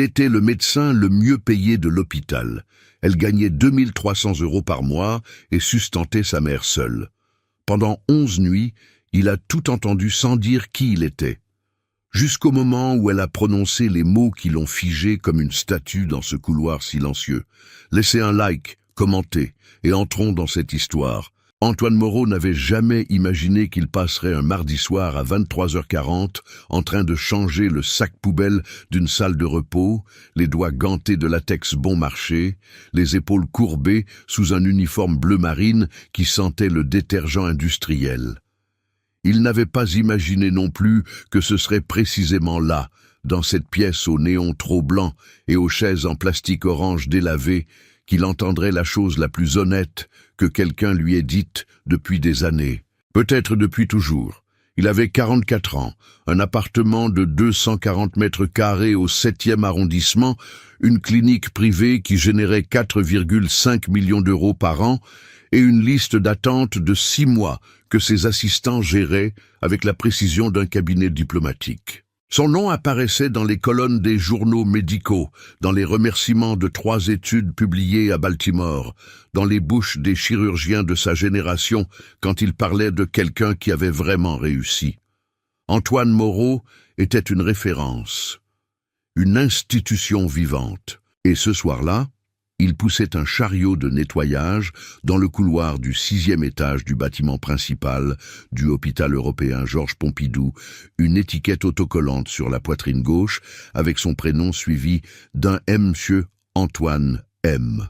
Il était le médecin le mieux payé de l'hôpital. Elle gagnait 2300 € par mois et sustentait sa mère seule. Pendant 11 nuits, il a tout entendu sans dire qui il était. Jusqu'au moment où elle a prononcé les mots qui l'ont figé comme une statue dans ce couloir silencieux. Laissez un like, commentez, et entrons dans cette histoire. Antoine Moreau n'avait jamais imaginé qu'il passerait un mardi soir à 23h40 en train de changer le sac poubelle d'une salle de repos, les doigts gantés de latex bon marché, les épaules courbées sous un uniforme bleu marine qui sentait le détergent industriel. Il n'avait pas imaginé non plus que ce serait précisément là, dans cette pièce au néon trop blanc et aux chaises en plastique orange délavé, qu'il entendrait la chose la plus honnête que quelqu'un lui ait dite depuis des années. Peut-être depuis toujours. Il avait 44 ans, un appartement de 240 mètres carrés au 7e arrondissement, une clinique privée qui générait 4,5 millions d'euros par an et une liste d'attente de 6 mois que ses assistants géraient avec la précision d'un cabinet diplomatique. Son nom apparaissait dans les colonnes des journaux médicaux, dans les remerciements de 3 études publiées à Baltimore, dans les bouches des chirurgiens de sa génération quand il parlait de quelqu'un qui avait vraiment réussi. Antoine Moreau était une référence, une institution vivante. Et ce soir-là, il poussait un chariot de nettoyage dans le couloir du 6e étage du bâtiment principal du hôpital européen Georges Pompidou, une étiquette autocollante sur la poitrine gauche avec son prénom suivi d'un Monsieur Antoine M.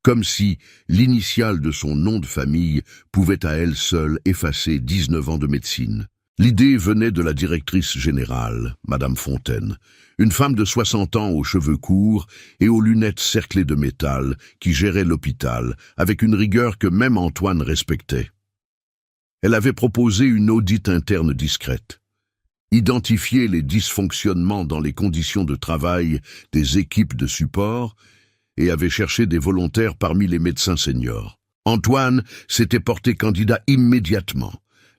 Comme si l'initiale de son nom de famille pouvait à elle seule effacer 19 ans de médecine. L'idée venait de la directrice générale, Madame Fontaine, une femme de 60 ans aux cheveux courts et aux lunettes cerclées de métal qui gérait l'hôpital avec une rigueur que même Antoine respectait. Elle avait proposé une audit interne discrète, identifier les dysfonctionnements dans les conditions de travail des équipes de support et avait cherché des volontaires parmi les médecins seniors. Antoine s'était porté candidat immédiatement,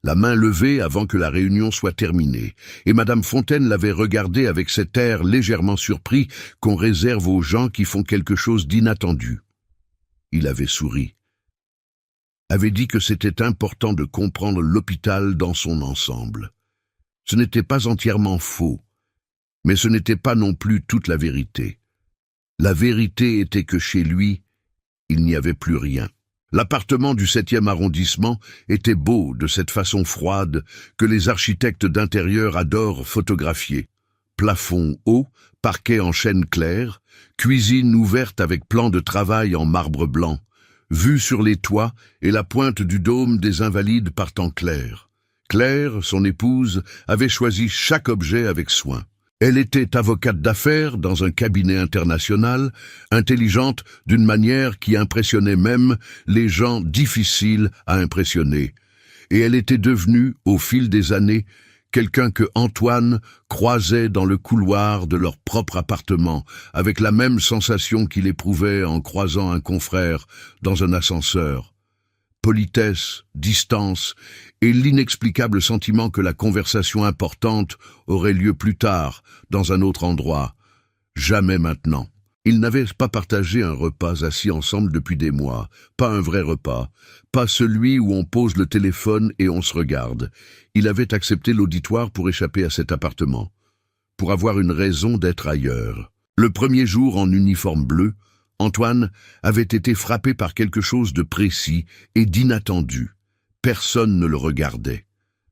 la main levée avant que la réunion soit terminée, et Madame Fontaine l'avait regardé avec cet air légèrement surpris qu'on réserve aux gens qui font quelque chose d'inattendu. Il avait souri, avait dit que c'était important de comprendre l'hôpital dans son ensemble. Ce n'était pas entièrement faux, mais ce n'était pas non plus toute la vérité. La vérité était que chez lui, il n'y avait plus rien. L'appartement du 7e arrondissement était beau de cette façon froide que les architectes d'intérieur adorent photographier. Plafond haut, parquet en chêne clair, cuisine ouverte avec plan de travail en marbre blanc, vue sur les toits et la pointe du dôme des Invalides par temps clair. Claire, son épouse, avait choisi chaque objet avec soin. Elle était avocate d'affaires dans un cabinet international, intelligente d'une manière qui impressionnait même les gens difficiles à impressionner. Et elle était devenue, au fil des années, quelqu'un que Antoine croisait dans le couloir de leur propre appartement, avec la même sensation qu'il éprouvait en croisant un confrère dans un ascenseur. Politesse, distance et l'inexplicable sentiment que la conversation importante aurait lieu plus tard, dans un autre endroit. Jamais maintenant. Ils n'avaient pas partagé un repas assis ensemble depuis des mois, pas un vrai repas, pas celui où on pose le téléphone et on se regarde. Il avait accepté l'auditoire pour échapper à cet appartement, pour avoir une raison d'être ailleurs. Le premier jour en uniforme bleu, Antoine avait été frappé par quelque chose de précis et d'inattendu. Personne ne le regardait.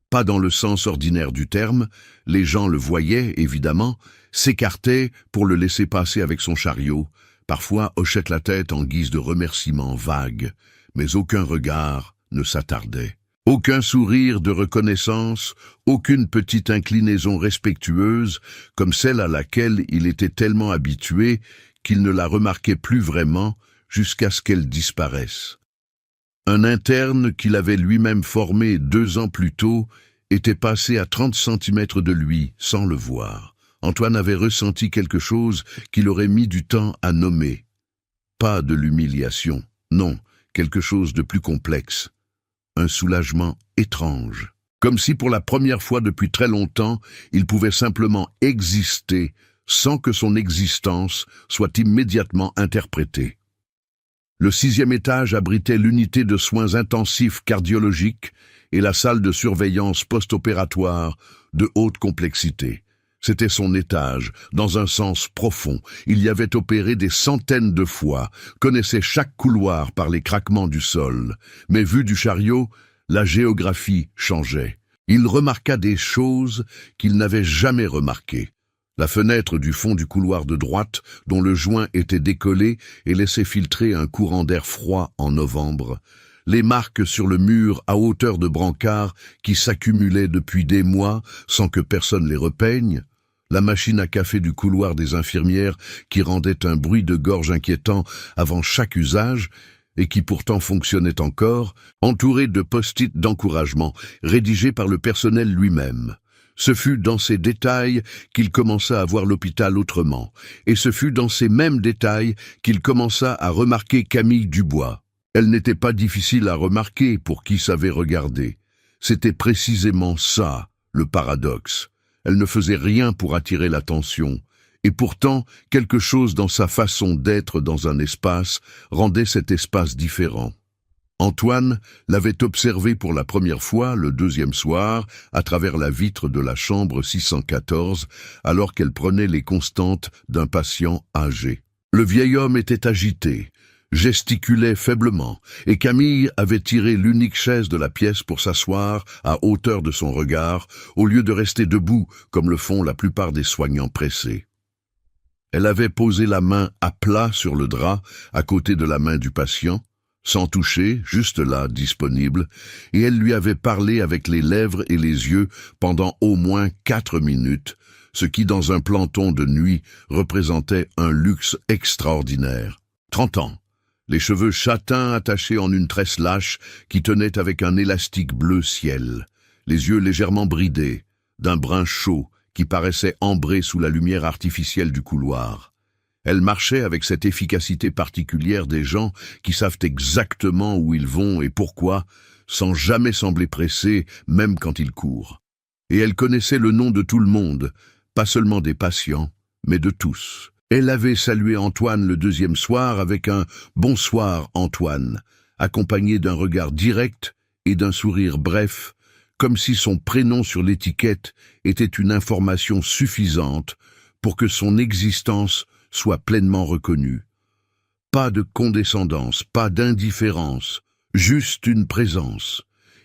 Pas dans le sens ordinaire du terme, les gens le voyaient, évidemment, s'écartaient pour le laisser passer avec son chariot, parfois hochaient la tête en guise de remerciement vague, mais aucun regard ne s'attardait. Aucun sourire de reconnaissance, aucune petite inclinaison respectueuse, comme celle à laquelle il était tellement habitué qu'il ne la remarquait plus vraiment jusqu'à ce qu'elle disparaisse. Un interne qu'il avait lui-même formé 2 ans plus tôt était passé à 30 centimètres de lui, sans le voir. Antoine avait ressenti quelque chose qu'il aurait mis du temps à nommer. Pas de l'humiliation, non, quelque chose de plus complexe. Un soulagement étrange. Comme si pour la première fois depuis très longtemps, il pouvait simplement exister sans que son existence soit immédiatement interprétée. Le 6e étage abritait l'unité de soins intensifs cardiologiques et la salle de surveillance post-opératoire de haute complexité. C'était son étage, dans un sens profond. Il y avait opéré des centaines de fois, connaissait chaque couloir par les craquements du sol. Mais vu du chariot, la géographie changeait. Il remarqua des choses qu'il n'avait jamais remarquées. La fenêtre du fond du couloir de droite, dont le joint était décollé et laissait filtrer un courant d'air froid en novembre. Les marques sur le mur à hauteur de brancard qui s'accumulaient depuis des mois sans que personne les repeigne. La machine à café du couloir des infirmières qui rendait un bruit de gorge inquiétant avant chaque usage et qui pourtant fonctionnait encore, entourée de post-it d'encouragement rédigés par le personnel lui-même. Ce fut dans ces détails qu'il commença à voir l'hôpital autrement, et ce fut dans ces mêmes détails qu'il commença à remarquer Camille Dubois. Elle n'était pas difficile à remarquer pour qui savait regarder. C'était précisément ça, le paradoxe. Elle ne faisait rien pour attirer l'attention, et pourtant, quelque chose dans sa façon d'être dans un espace rendait cet espace différent. Antoine l'avait observée pour la première fois le 2e soir à travers la vitre de la chambre 614 alors qu'elle prenait les constantes d'un patient âgé. Le vieil homme était agité, gesticulait faiblement, et Camille avait tiré l'unique chaise de la pièce pour s'asseoir à hauteur de son regard, au lieu de rester debout comme le font la plupart des soignants pressés. Elle avait posé la main à plat sur le drap, à côté de la main du patient, sans toucher, juste là, disponible, et elle lui avait parlé avec les lèvres et les yeux pendant au moins 4 minutes, ce qui, dans un planton de nuit, représentait un luxe extraordinaire. 30 ans. Les cheveux châtains attachés en une tresse lâche qui tenait avec un élastique bleu ciel, les yeux légèrement bridés, d'un brun chaud qui paraissait ambré sous la lumière artificielle du couloir. Elle marchait avec cette efficacité particulière des gens qui savent exactement où ils vont et pourquoi, sans jamais sembler pressés, même quand ils courent. Et elle connaissait le nom de tout le monde, pas seulement des patients, mais de tous. Elle avait salué Antoine le 2e soir avec un « Bonsoir Antoine », accompagné d'un regard direct et d'un sourire bref, comme si son prénom sur l'étiquette était une information suffisante pour que son existence soit pleinement reconnue. Pas de condescendance, pas d'indifférence, juste une présence.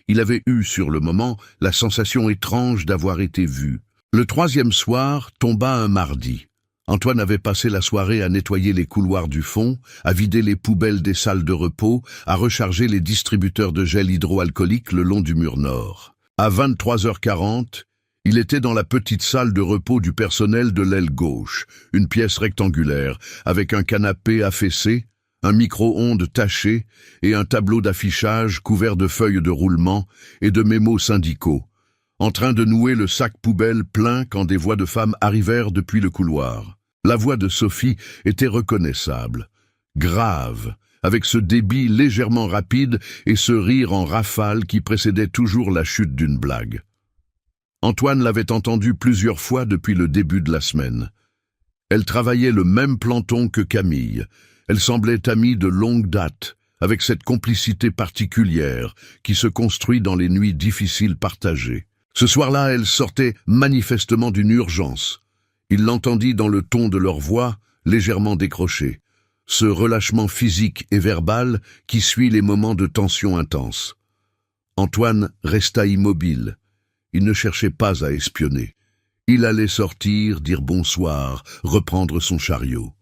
Il avait eu sur le moment la sensation étrange d'avoir été vu. Le 3e soir tomba un mardi. Antoine avait passé la soirée à nettoyer les couloirs du fond, à vider les poubelles des salles de repos, à recharger les distributeurs de gel hydroalcoolique le long du mur nord. À 23h40, il était dans la petite salle de repos du personnel de l'aile gauche, une pièce rectangulaire, avec un canapé affaissé, un micro-ondes taché et un tableau d'affichage couvert de feuilles de roulement et de mémos syndicaux, en train de nouer le sac poubelle plein quand des voix de femmes arrivèrent depuis le couloir. La voix de Sophie était reconnaissable, grave, avec ce débit légèrement rapide et ce rire en rafale qui précédait toujours la chute d'une blague. Antoine l'avait entendue plusieurs fois depuis le début de la semaine. Elle travaillait le même planton que Camille. Elle semblait amie de longue date, avec cette complicité particulière qui se construit dans les nuits difficiles partagées. Ce soir-là, elle sortait manifestement d'une urgence. Il l'entendit dans le ton de leur voix, légèrement décroché, ce relâchement physique et verbal qui suit les moments de tension intense. Antoine resta immobile. Il ne cherchait pas à espionner. Il allait sortir, dire bonsoir, reprendre son chariot.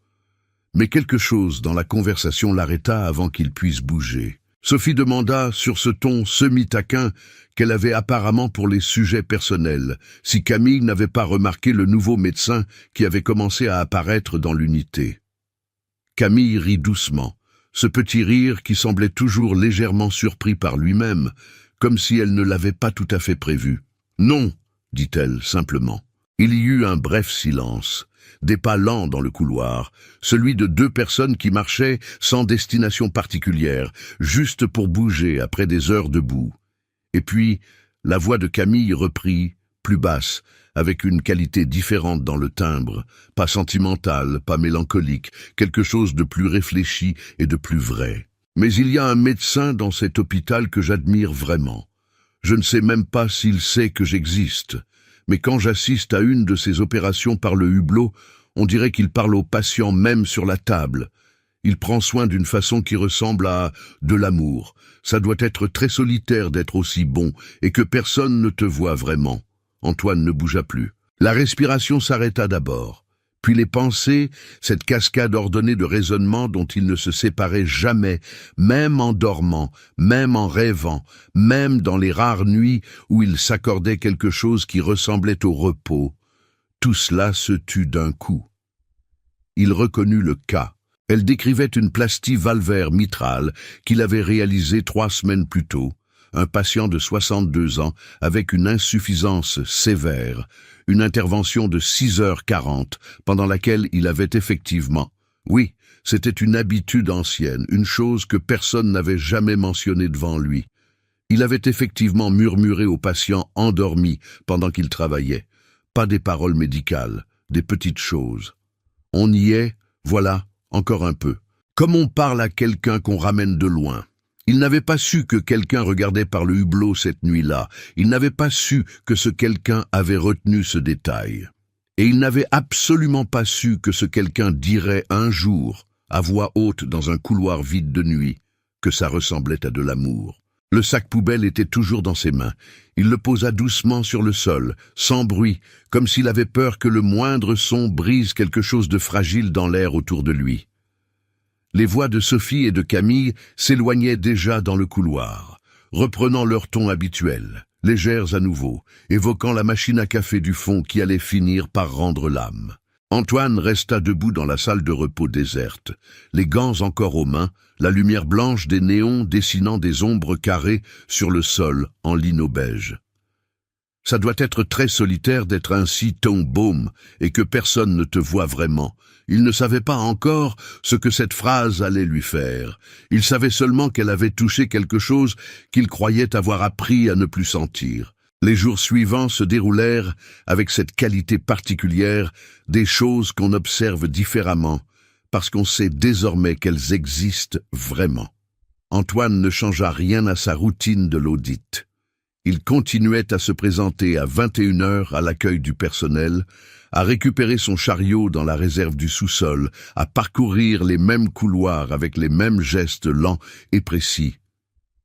Mais quelque chose dans la conversation l'arrêta avant qu'il puisse bouger. Sophie demanda, sur ce ton semi-taquin qu'elle avait apparemment pour les sujets personnels, si Camille n'avait pas remarqué le nouveau médecin qui avait commencé à apparaître dans l'unité. Camille rit doucement, ce petit rire qui semblait toujours légèrement surpris par lui-même, comme si elle ne l'avait pas tout à fait prévu. « Non », dit-elle simplement. Il y eut un bref silence, des pas lents dans le couloir, celui de 2 personnes qui marchaient sans destination particulière, juste pour bouger après des heures debout. Et puis, la voix de Camille reprit, plus basse, avec une qualité différente dans le timbre, pas sentimentale, pas mélancolique, quelque chose de plus réfléchi et de plus vrai. Mais il y a un médecin dans cet hôpital que j'admire vraiment. Je ne sais même pas s'il sait que j'existe, mais quand j'assiste à une de ces opérations par le hublot, on dirait qu'il parle aux patients même sur la table. Il prend soin d'une façon qui ressemble à de l'amour. Ça doit être très solitaire d'être aussi bon et que personne ne te voit vraiment. Antoine ne bougea plus. La respiration s'arrêta d'abord. Puis les pensées, cette cascade ordonnée de raisonnements dont il ne se séparait jamais, même en dormant, même en rêvant, même dans les rares nuits où il s'accordait quelque chose qui ressemblait au repos. Tout cela se tut d'un coup. Il reconnut le cas. Elle décrivait une plastie valvaire mitrale qu'il avait réalisée 3 semaines plus tôt. Un patient de 62 ans avec une insuffisance sévère, une intervention de 6h40 pendant laquelle il avait effectivement... Oui, c'était une habitude ancienne, une chose que personne n'avait jamais mentionnée devant lui. Il avait effectivement murmuré au patient endormi pendant qu'il travaillait. Pas des paroles médicales, des petites choses. On y est, voilà, encore un peu. Comme on parle à quelqu'un qu'on ramène de loin. Il n'avait pas su que quelqu'un regardait par le hublot cette nuit-là. Il n'avait pas su que ce quelqu'un avait retenu ce détail. Et il n'avait absolument pas su que ce quelqu'un dirait un jour, à voix haute dans un couloir vide de nuit, que ça ressemblait à de l'amour. Le sac poubelle était toujours dans ses mains. Il le posa doucement sur le sol, sans bruit, comme s'il avait peur que le moindre son brise quelque chose de fragile dans l'air autour de lui. Les voix de Sophie et de Camille s'éloignaient déjà dans le couloir, reprenant leur ton habituel, légères à nouveau, évoquant la machine à café du fond qui allait finir par rendre l'âme. Antoine resta debout dans la salle de repos déserte, les gants encore aux mains, la lumière blanche des néons dessinant des ombres carrées sur le sol en lino beige. Ça doit être très solitaire d'être ainsi ton baume et que personne ne te voit vraiment. Il ne savait pas encore ce que cette phrase allait lui faire. Il savait seulement qu'elle avait touché quelque chose qu'il croyait avoir appris à ne plus sentir. Les jours suivants se déroulèrent avec cette qualité particulière des choses qu'on observe différemment, parce qu'on sait désormais qu'elles existent vraiment. Antoine ne changea rien à sa routine de l'audit. Il continuait à se présenter à 21h à l'accueil du personnel, à récupérer son chariot dans la réserve du sous-sol, à parcourir les mêmes couloirs avec les mêmes gestes lents et précis.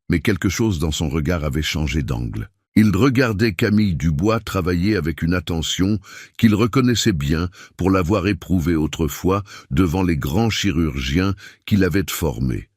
Mais quelque chose dans son regard avait changé d'angle. Il regardait Camille Dubois travailler avec une attention qu'il reconnaissait bien pour l'avoir éprouvée autrefois devant les grands chirurgiens qu'il avait formés.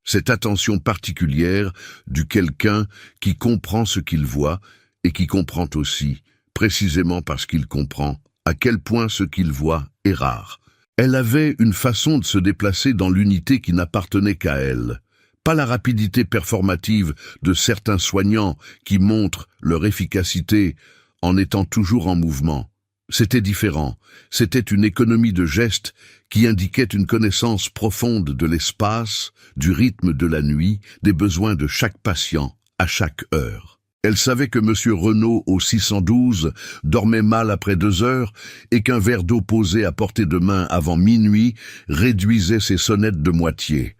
Cette attention particulière du quelqu'un qui comprend ce qu'il voit et qui comprend aussi, précisément parce qu'il comprend, à quel point ce qu'il voit est rare. Elle avait une façon de se déplacer dans l'unité qui n'appartenait qu'à elle. Pas la rapidité performative de certains soignants qui montrent leur efficacité en étant toujours en mouvement. C'était différent, c'était une économie de gestes qui indiquait une connaissance profonde de l'espace, du rythme de la nuit, des besoins de chaque patient, à chaque heure. Elle savait que M. Renaud, au 612, dormait mal après 2 heures et qu'un verre d'eau posé à portée de main avant minuit réduisait ses sonnettes de moitié.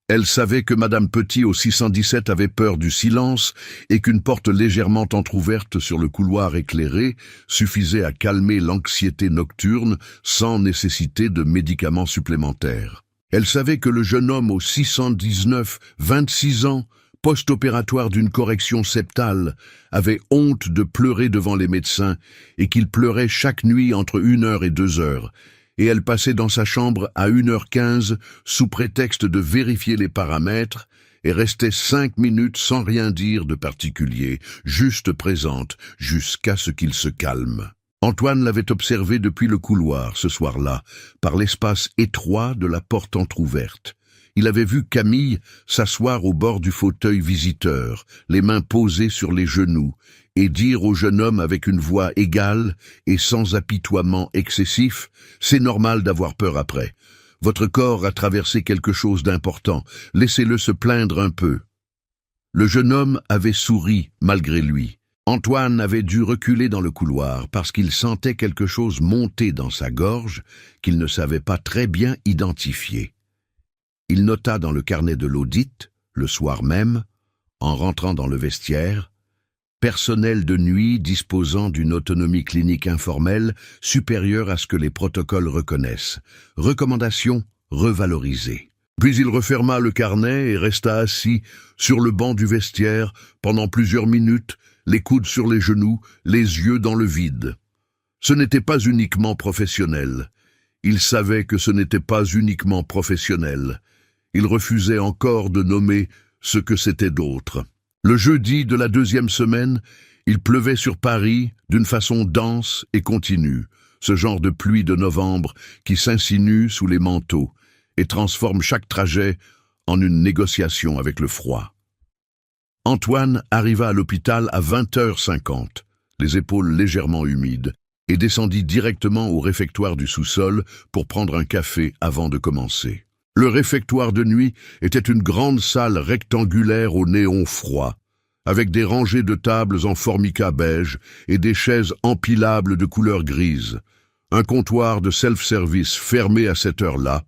Elle savait que Madame Petit au 617 avait peur du silence et qu'une porte légèrement entr'ouverte sur le couloir éclairé suffisait à calmer l'anxiété nocturne sans nécessité de médicaments supplémentaires. Elle savait que le jeune homme au 619, 26 ans, post-opératoire d'une correction septale, avait honte de pleurer devant les médecins et qu'il pleurait chaque nuit entre 1h et 2h. Et elle passait dans sa chambre à 1h15 sous prétexte de vérifier les paramètres et restait 5 minutes sans rien dire de particulier, juste présente, jusqu'à ce qu'il se calme. Antoine l'avait observé depuis le couloir, ce soir-là, par l'espace étroit de la porte entr'ouverte. Il avait vu Camille s'asseoir au bord du fauteuil visiteur, les mains posées sur les genoux, et dire au jeune homme avec une voix égale et sans apitoiement excessif « C'est normal d'avoir peur après. Votre corps a traversé quelque chose d'important. Laissez-le se plaindre un peu. » Le jeune homme avait souri malgré lui. Antoine avait dû reculer dans le couloir parce qu'il sentait quelque chose monter dans sa gorge qu'il ne savait pas très bien identifier. Il nota dans le carnet de l'audit, le soir même, en rentrant dans le vestiaire, personnel de nuit disposant d'une autonomie clinique informelle supérieure à ce que les protocoles reconnaissent. Recommandation revalorisée. Puis il referma le carnet et resta assis sur le banc du vestiaire pendant plusieurs minutes, les coudes sur les genoux, les yeux dans le vide. Ce n'était pas uniquement professionnel. Il savait que ce n'était pas uniquement professionnel. Il refusait encore de nommer ce que c'était d'autre. Le jeudi de la 2e semaine, il pleuvait sur Paris d'une façon dense et continue, ce genre de pluie de novembre qui s'insinue sous les manteaux et transforme chaque trajet en une négociation avec le froid. Antoine arriva à l'hôpital à 20h50, les épaules légèrement humides, et descendit directement au réfectoire du sous-sol pour prendre un café avant de commencer. Le réfectoire de nuit était une grande salle rectangulaire au néon froid, avec des rangées de tables en formica beige et des chaises empilables de couleur grise, un comptoir de self-service fermé à cette heure-là,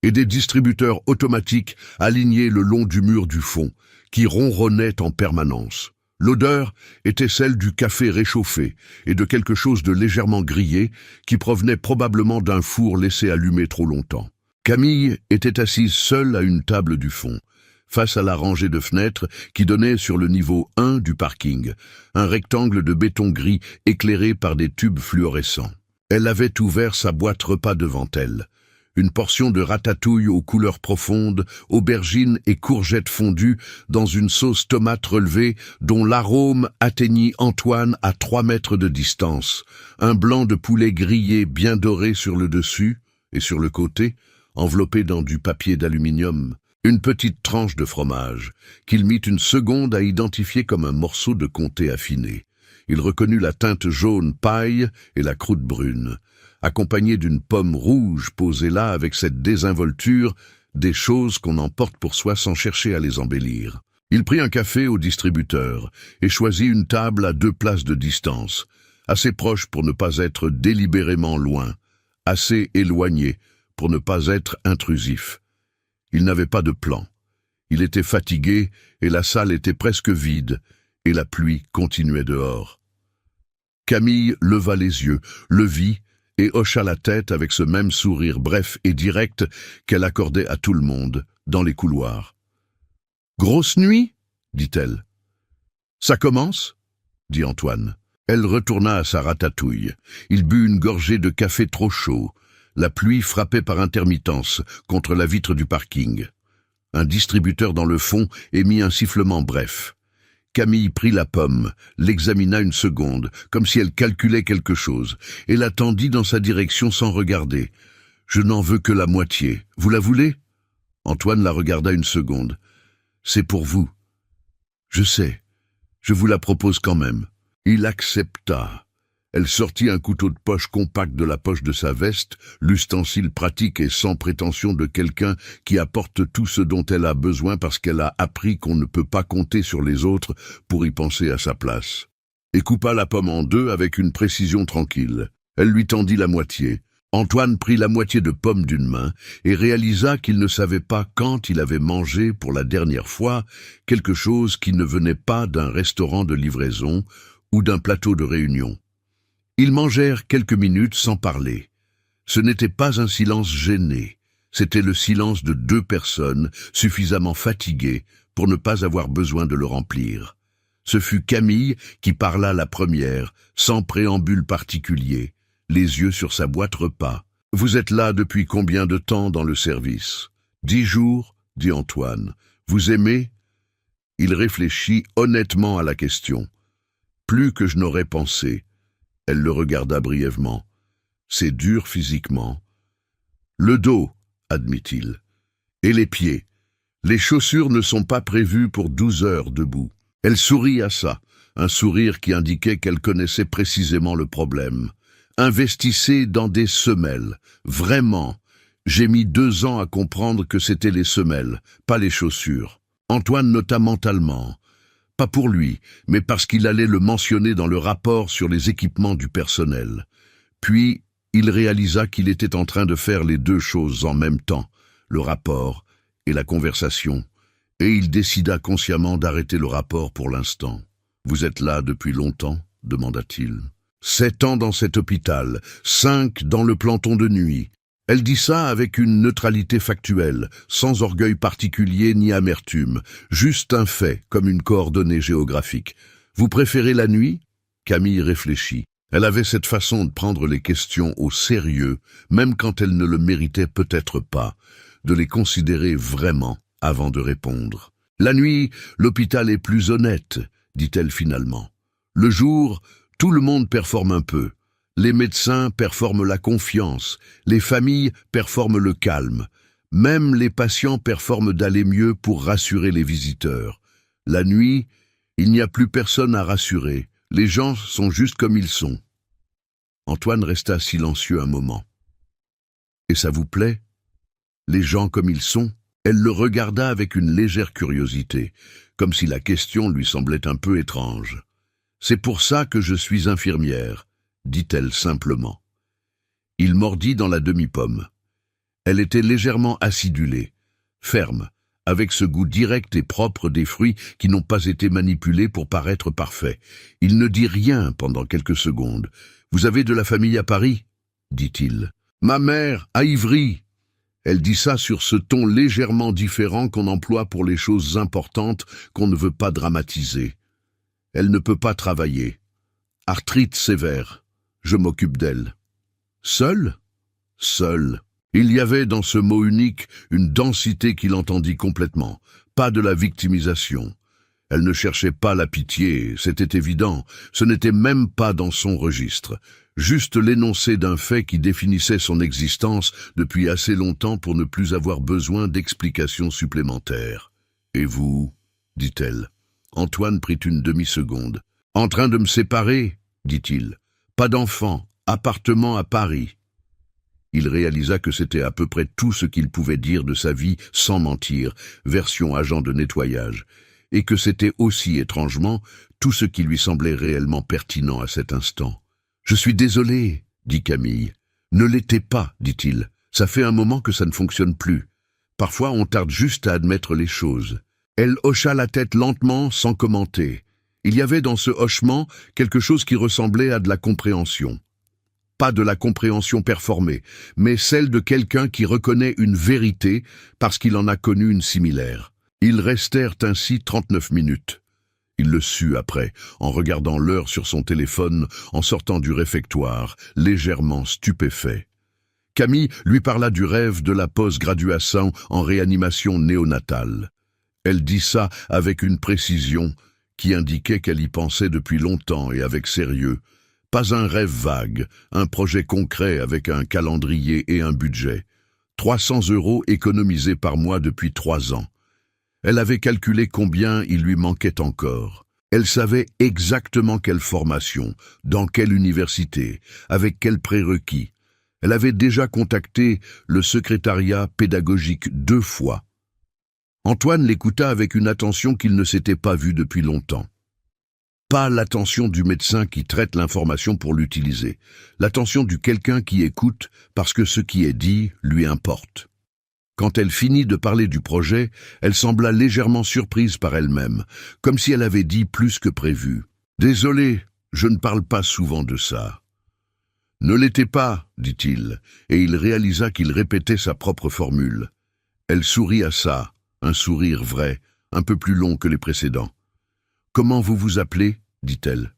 et des distributeurs automatiques alignés le long du mur du fond, qui ronronnaient en permanence. L'odeur était celle du café réchauffé et de quelque chose de légèrement grillé qui provenait probablement d'un four laissé allumé trop longtemps. Camille était assise seule à une table du fond, face à la rangée de fenêtres qui donnait sur le niveau 1 du parking, un rectangle de béton gris éclairé par des tubes fluorescents. Elle avait ouvert sa boîte repas devant elle. Une portion de ratatouille aux couleurs profondes, aubergines et courgettes fondues dans une sauce tomate relevée dont l'arôme atteignit Antoine à 3 mètres de distance. Un blanc de poulet grillé bien doré sur le dessus et sur le côté, enveloppé dans du papier d'aluminium. Une petite tranche de fromage, qu'il mit une seconde à identifier comme un morceau de comté affiné. Il reconnut la teinte jaune paille et la croûte brune, accompagnée d'une pomme rouge posée là avec cette désinvolture, des choses qu'on emporte pour soi sans chercher à les embellir. Il prit un café au distributeur et choisit une table à 2 places de distance, assez proche pour ne pas être délibérément loin, assez éloigné pour ne pas être intrusif. Il n'avait pas de plan. Il était fatigué et la salle était presque vide, et la pluie continuait dehors. Camille leva les yeux, le vit et hocha la tête avec ce même sourire bref et direct qu'elle accordait à tout le monde, dans les couloirs. « Grosse nuit ?» dit-elle. « Ça commence ?» dit Antoine. Elle retourna à sa ratatouille. Il but une gorgée de café trop chaud. La pluie frappait par intermittence contre la vitre du parking. Un distributeur dans le fond émit un sifflement bref. Camille prit la pomme, l'examina une seconde, comme si elle calculait quelque chose, et la tendit dans sa direction sans regarder. « Je n'en veux que la moitié. Vous la voulez ?» Antoine la regarda une seconde. « C'est pour vous. »« Je sais. Je vous la propose quand même. » Il accepta. Elle sortit un couteau de poche compact de la poche de sa veste, l'ustensile pratique et sans prétention de quelqu'un qui apporte tout ce dont elle a besoin parce qu'elle a appris qu'on ne peut pas compter sur les autres pour y penser à sa place. Et coupa la pomme en 2 avec une précision tranquille. Elle lui tendit la moitié. Antoine prit la moitié de pomme d'une main et réalisa qu'il ne savait pas quand il avait mangé pour la dernière fois quelque chose qui ne venait pas d'un restaurant de livraison ou d'un plateau de réunion. Ils mangèrent quelques minutes sans parler. Ce n'était pas un silence gêné, c'était le silence de 2 personnes suffisamment fatiguées pour ne pas avoir besoin de le remplir. Ce fut Camille qui parla la première, sans préambule particulier, les yeux sur sa boîte repas. « Vous êtes là depuis combien de temps dans le service ?»« 10 jours, dit Antoine. « Vous aimez ?» Il réfléchit honnêtement à la question. « Plus que je n'aurais pensé. » Elle le regarda brièvement. « C'est dur physiquement. »« Le dos, admit-il. Et les pieds. Les chaussures ne sont pas prévues pour 12 heures debout. » Elle sourit à ça, un sourire qui indiquait qu'elle connaissait précisément le problème. « Investissez dans des semelles. Vraiment. J'ai mis 2 ans à comprendre que c'était les semelles, pas les chaussures. » Antoine nota mentalement. Pas pour lui, mais parce qu'il allait le mentionner dans le rapport sur les équipements du personnel. Puis, il réalisa qu'il était en train de faire les deux choses en même temps, le rapport et la conversation, et il décida consciemment d'arrêter le rapport pour l'instant. « Vous êtes là depuis longtemps ?» demanda-t-il. « 7 ans dans cet hôpital, 5 dans le planton de nuit. » Elle dit ça avec une neutralité factuelle, sans orgueil particulier ni amertume, juste un fait, comme une coordonnée géographique. « Vous préférez la nuit ?» Camille réfléchit. Elle avait cette façon de prendre les questions au sérieux, même quand elles ne le méritaient peut-être pas, de les considérer vraiment avant de répondre. « La nuit, l'hôpital est plus honnête, » dit-elle finalement. « Le jour, tout le monde performe un peu. Les médecins performent la confiance, les familles performent le calme. Même les patients performent d'aller mieux pour rassurer les visiteurs. La nuit, il n'y a plus personne à rassurer. Les gens sont juste comme ils sont. » Antoine resta silencieux un moment. « Et ça vous plaît? Les gens comme ils sont ?» Elle le regarda avec une légère curiosité, comme si la question lui semblait un peu étrange. « C'est pour ça que je suis infirmière, » dit-elle simplement. Il mordit dans la demi-pomme. Elle était légèrement acidulée, ferme, avec ce goût direct et propre des fruits qui n'ont pas été manipulés pour paraître parfaits. Il ne dit rien pendant quelques secondes. « Vous avez de la famille à Paris ?» dit-il. « Ma mère, à Ivry !» Elle dit ça sur ce ton légèrement différent qu'on emploie pour les choses importantes qu'on ne veut pas dramatiser. Elle ne peut pas travailler. Arthrite sévère. Je m'occupe d'elle. Seule ? Seule. Il y avait dans ce mot unique une densité qu'il entendit complètement. Pas de la victimisation. Elle ne cherchait pas la pitié, c'était évident. Ce n'était même pas dans son registre. Juste l'énoncé d'un fait qui définissait son existence depuis assez longtemps pour ne plus avoir besoin d'explications supplémentaires. « Et vous ?» dit-elle. Antoine prit une demi-seconde. « En train de me séparer ?» dit-il. « Pas d'enfant, appartement à Paris. » Il réalisa que c'était à peu près tout ce qu'il pouvait dire de sa vie sans mentir, version agent de nettoyage, et que c'était aussi, étrangement, tout ce qui lui semblait réellement pertinent à cet instant. « Je suis désolé, » dit Camille. « Ne l'étais pas, dit-il. Ça fait un moment que ça ne fonctionne plus. Parfois, on tarde juste à admettre les choses. » Elle hocha la tête lentement, sans commenter. Il y avait dans ce hochement quelque chose qui ressemblait à de la compréhension. Pas de la compréhension performée, mais celle de quelqu'un qui reconnaît une vérité parce qu'il en a connu une similaire. Ils restèrent ainsi 39 minutes. Il le sut après, en regardant l'heure sur son téléphone, en sortant du réfectoire, légèrement stupéfait. Camille lui parla du rêve de la post-graduation en réanimation néonatale. Elle dit ça avec une précision qui indiquait qu'elle y pensait depuis longtemps et avec sérieux. Pas un rêve vague, un projet concret avec un calendrier et un budget. 300 € économisés par mois depuis 3 ans. Elle avait calculé combien il lui manquait encore. Elle savait exactement quelle formation, dans quelle université, avec quels prérequis. Elle avait déjà contacté le secrétariat pédagogique 2 fois. Antoine l'écouta avec une attention qu'il ne s'était pas vu depuis longtemps. Pas l'attention du médecin qui traite l'information pour l'utiliser, l'attention du quelqu'un qui écoute parce que ce qui est dit lui importe. Quand elle finit de parler du projet, elle sembla légèrement surprise par elle-même, comme si elle avait dit plus que prévu. « Désolé, je ne parle pas souvent de ça. »« Ne l'étais pas, dit-il, et il réalisa qu'il répétait sa propre formule. Elle sourit à ça, un sourire vrai, un peu plus long que les précédents. « Comment vous vous appelez ?» dit-elle.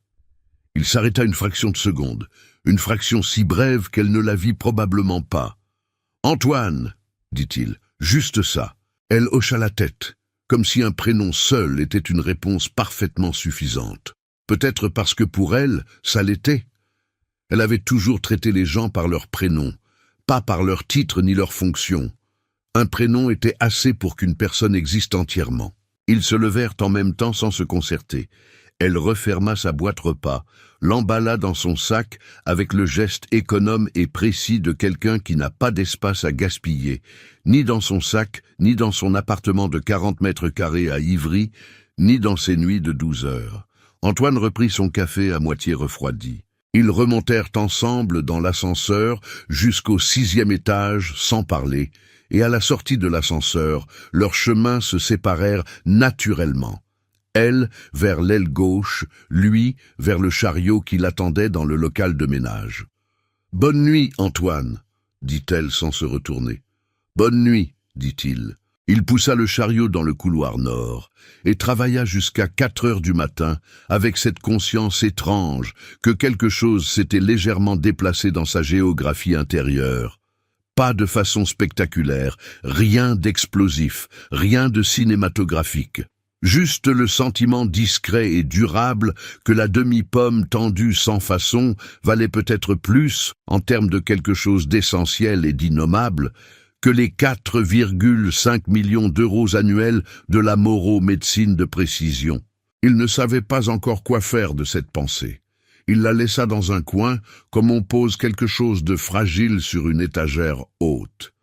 Il s'arrêta une fraction de seconde, une fraction si brève qu'elle ne la vit probablement pas. « Antoine !» dit-il, juste ça. Elle hocha la tête, comme si un prénom seul était une réponse parfaitement suffisante. Peut-être parce que pour elle, ça l'était. Elle avait toujours traité les gens par leur prénom, pas par leur titre ni leur fonction. Un prénom était assez pour qu'une personne existe entièrement. Ils se levèrent en même temps sans se concerter. Elle referma sa boîte repas, l'emballa dans son sac avec le geste économe et précis de quelqu'un qui n'a pas d'espace à gaspiller, ni dans son sac, ni dans son appartement de 40 mètres carrés à Ivry, ni dans ses nuits de 12 heures. Antoine reprit son café à moitié refroidi. Ils remontèrent ensemble dans l'ascenseur jusqu'au 6e étage sans parler, et à la sortie de l'ascenseur, leurs chemins se séparèrent naturellement. Elle vers l'aile gauche, lui vers le chariot qui l'attendait dans le local de ménage. « Bonne nuit, Antoine », dit-elle sans se retourner. « Bonne nuit », dit-il. Il poussa le chariot dans le couloir nord et travailla jusqu'à 4 heures du matin avec cette conscience étrange que quelque chose s'était légèrement déplacé dans sa géographie intérieure. Pas de façon spectaculaire, rien d'explosif, rien de cinématographique. Juste le sentiment discret et durable que la demi-pomme tendue sans façon valait peut-être plus, en termes de quelque chose d'essentiel et d'innommable, que les 4,5 millions d'euros annuels de la Moreau-médecine de précision. Il ne savait pas encore quoi faire de cette pensée. Il la laissa dans un coin, comme on pose quelque chose de fragile sur une étagère haute.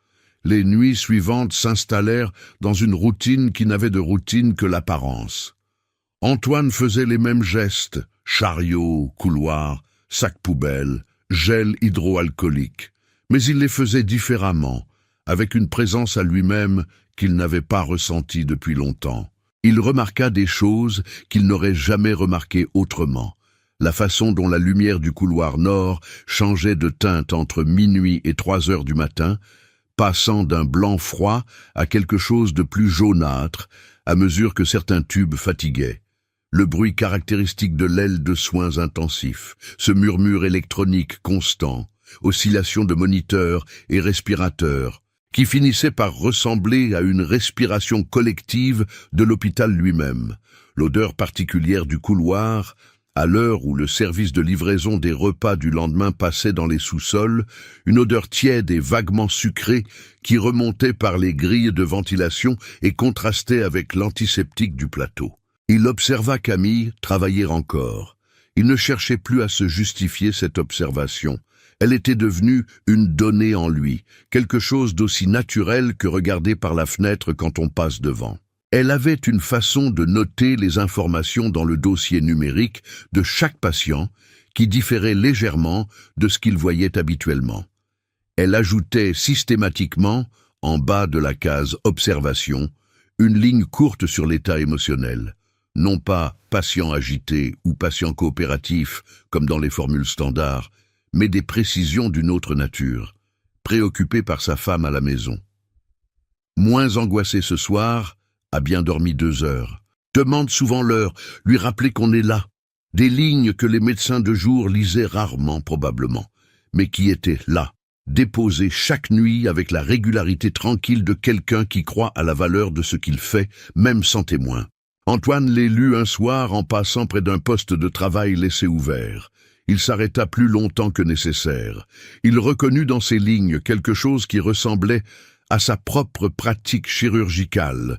Les nuits suivantes s'installèrent dans une routine qui n'avait de routine que l'apparence. Antoine faisait les mêmes gestes, chariot, couloir, sac poubelle, gel hydroalcoolique, mais il les faisait différemment, avec une présence à lui-même qu'il n'avait pas ressentie depuis longtemps. Il remarqua des choses qu'il n'aurait jamais remarquées autrement. La façon dont la lumière du couloir nord changeait de teinte entre minuit et 3 heures du matin, passant d'un blanc froid à quelque chose de plus jaunâtre, à mesure que certains tubes fatiguaient. Le bruit caractéristique de l'aile de soins intensifs, ce murmure électronique constant, oscillation de moniteurs et respirateurs, qui finissait par ressembler à une respiration collective de l'hôpital lui-même. L'odeur particulière du couloir, à l'heure où le service de livraison des repas du lendemain passait dans les sous-sols, une odeur tiède et vaguement sucrée qui remontait par les grilles de ventilation et contrastait avec l'antiseptique du plateau. Il observa Camille travailler encore. Il ne cherchait plus à se justifier cette observation. Elle était devenue une donnée en lui, quelque chose d'aussi naturel que regarder par la fenêtre quand on passe devant. Elle avait une façon de noter les informations dans le dossier numérique de chaque patient qui différait légèrement de ce qu'il voyait habituellement. Elle ajoutait systématiquement, en bas de la case « Observation », une ligne courte sur l'état émotionnel. Non pas « patient agité » ou « patient coopératif » comme dans les formules standards, mais des précisions d'une autre nature, préoccupé par sa femme à la maison. Moins angoissé ce soir, a bien dormi 2 heures. Demande souvent l'heure, lui rappeler qu'on est là. Des lignes que les médecins de jour lisaient rarement probablement, mais qui étaient là, déposées chaque nuit avec la régularité tranquille de quelqu'un qui croit à la valeur de ce qu'il fait, même sans témoin. Antoine les lut un soir en passant près d'un poste de travail laissé ouvert. Il s'arrêta plus longtemps que nécessaire. Il reconnut dans ces lignes quelque chose qui ressemblait à sa propre pratique chirurgicale,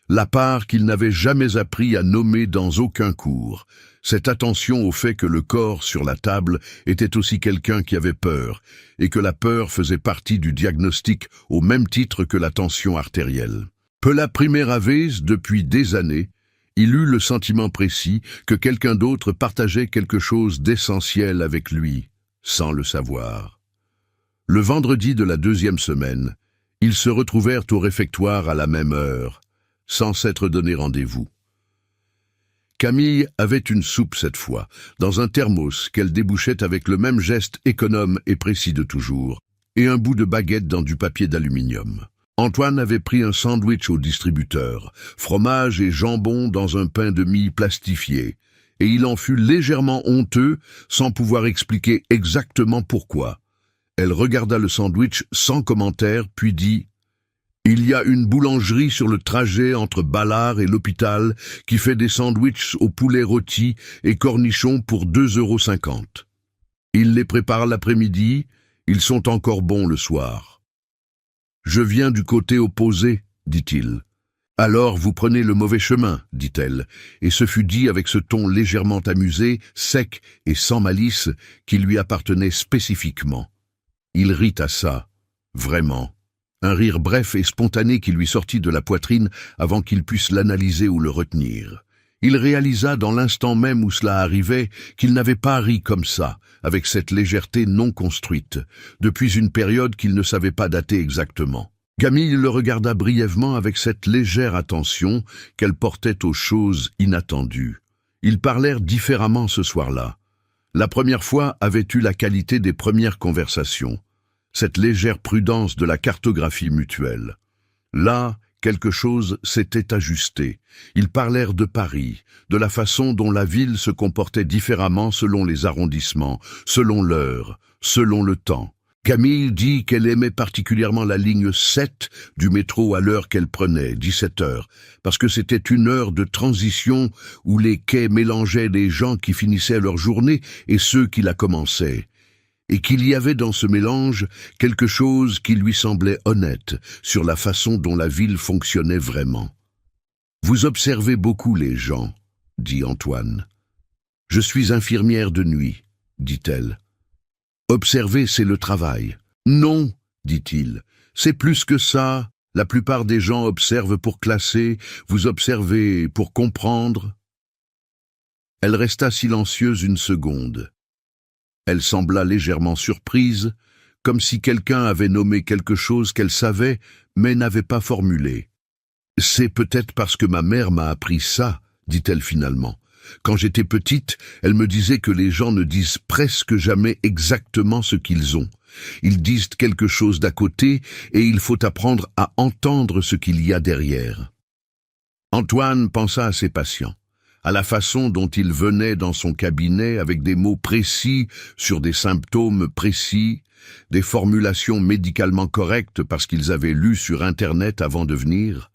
la part qu'il n'avait jamais appris à nommer dans aucun cours, cette attention au fait que le corps sur la table était aussi quelqu'un qui avait peur, et que la peur faisait partie du diagnostic au même titre que la tension artérielle. Peu la primera vez, depuis des années, il eut le sentiment précis que quelqu'un d'autre partageait quelque chose d'essentiel avec lui, sans le savoir. Le vendredi de la 2e semaine, ils se retrouvèrent au réfectoire à la même heure, sans s'être donné rendez-vous. Camille avait une soupe cette fois, dans un thermos qu'elle débouchait avec le même geste économe et précis de toujours, et un bout de baguette dans du papier d'aluminium. Antoine avait pris un sandwich au distributeur, fromage et jambon dans un pain de mie plastifié, et il en fut légèrement honteux sans pouvoir expliquer exactement pourquoi. Elle regarda le sandwich sans commentaire, puis dit « Il y a une boulangerie sur le trajet entre Ballard et l'hôpital qui fait des sandwichs au poulet rôti et cornichons pour 2,50 €. Il les prépare l'après-midi, ils sont encore bons le soir. » « Je viens du côté opposé, dit-il. »« Alors vous prenez le mauvais chemin, dit-elle, et ce fut dit avec ce ton légèrement amusé, sec et sans malice qui lui appartenait spécifiquement. Il rit à ça, vraiment. Un rire bref et spontané qui lui sortit de la poitrine avant qu'il puisse l'analyser ou le retenir. Il réalisa dans l'instant même où cela arrivait qu'il n'avait pas ri comme ça, avec cette légèreté non construite, depuis une période qu'il ne savait pas dater exactement. Camille le regarda brièvement avec cette légère attention qu'elle portait aux choses inattendues. Ils parlèrent différemment ce soir-là. La première fois avait eu la qualité des premières conversations, cette légère prudence de la cartographie mutuelle. Là, quelque chose s'était ajusté. Ils parlèrent de Paris, de la façon dont la ville se comportait différemment selon les arrondissements, selon l'heure, selon le temps. Camille dit qu'elle aimait particulièrement la ligne 7 du métro à l'heure qu'elle prenait, 17 heures, parce que c'était une heure de transition où les quais mélangeaient les gens qui finissaient leur journée et ceux qui la commençaient, et qu'il y avait dans ce mélange quelque chose qui lui semblait honnête sur la façon dont la ville fonctionnait vraiment. « Vous observez beaucoup les gens, » dit Antoine. « Je suis infirmière de nuit, » dit-elle. Observer, c'est le travail. Non, dit-il, c'est plus que ça. La plupart des gens observent pour classer, vous observez pour comprendre. Elle resta silencieuse une seconde. Elle sembla légèrement surprise, comme si quelqu'un avait nommé quelque chose qu'elle savait, mais n'avait pas formulé. C'est peut-être parce que ma mère m'a appris ça, dit-elle finalement. Quand j'étais petite, elle me disait que les gens ne disent presque jamais exactement ce qu'ils ont. Ils disent quelque chose d'à côté et il faut apprendre à entendre ce qu'il y a derrière. Antoine pensa à ses patients, à la façon dont ils venaient dans son cabinet avec des mots précis sur des symptômes précis, des formulations médicalement correctes parce qu'ils avaient lu sur Internet avant de venir.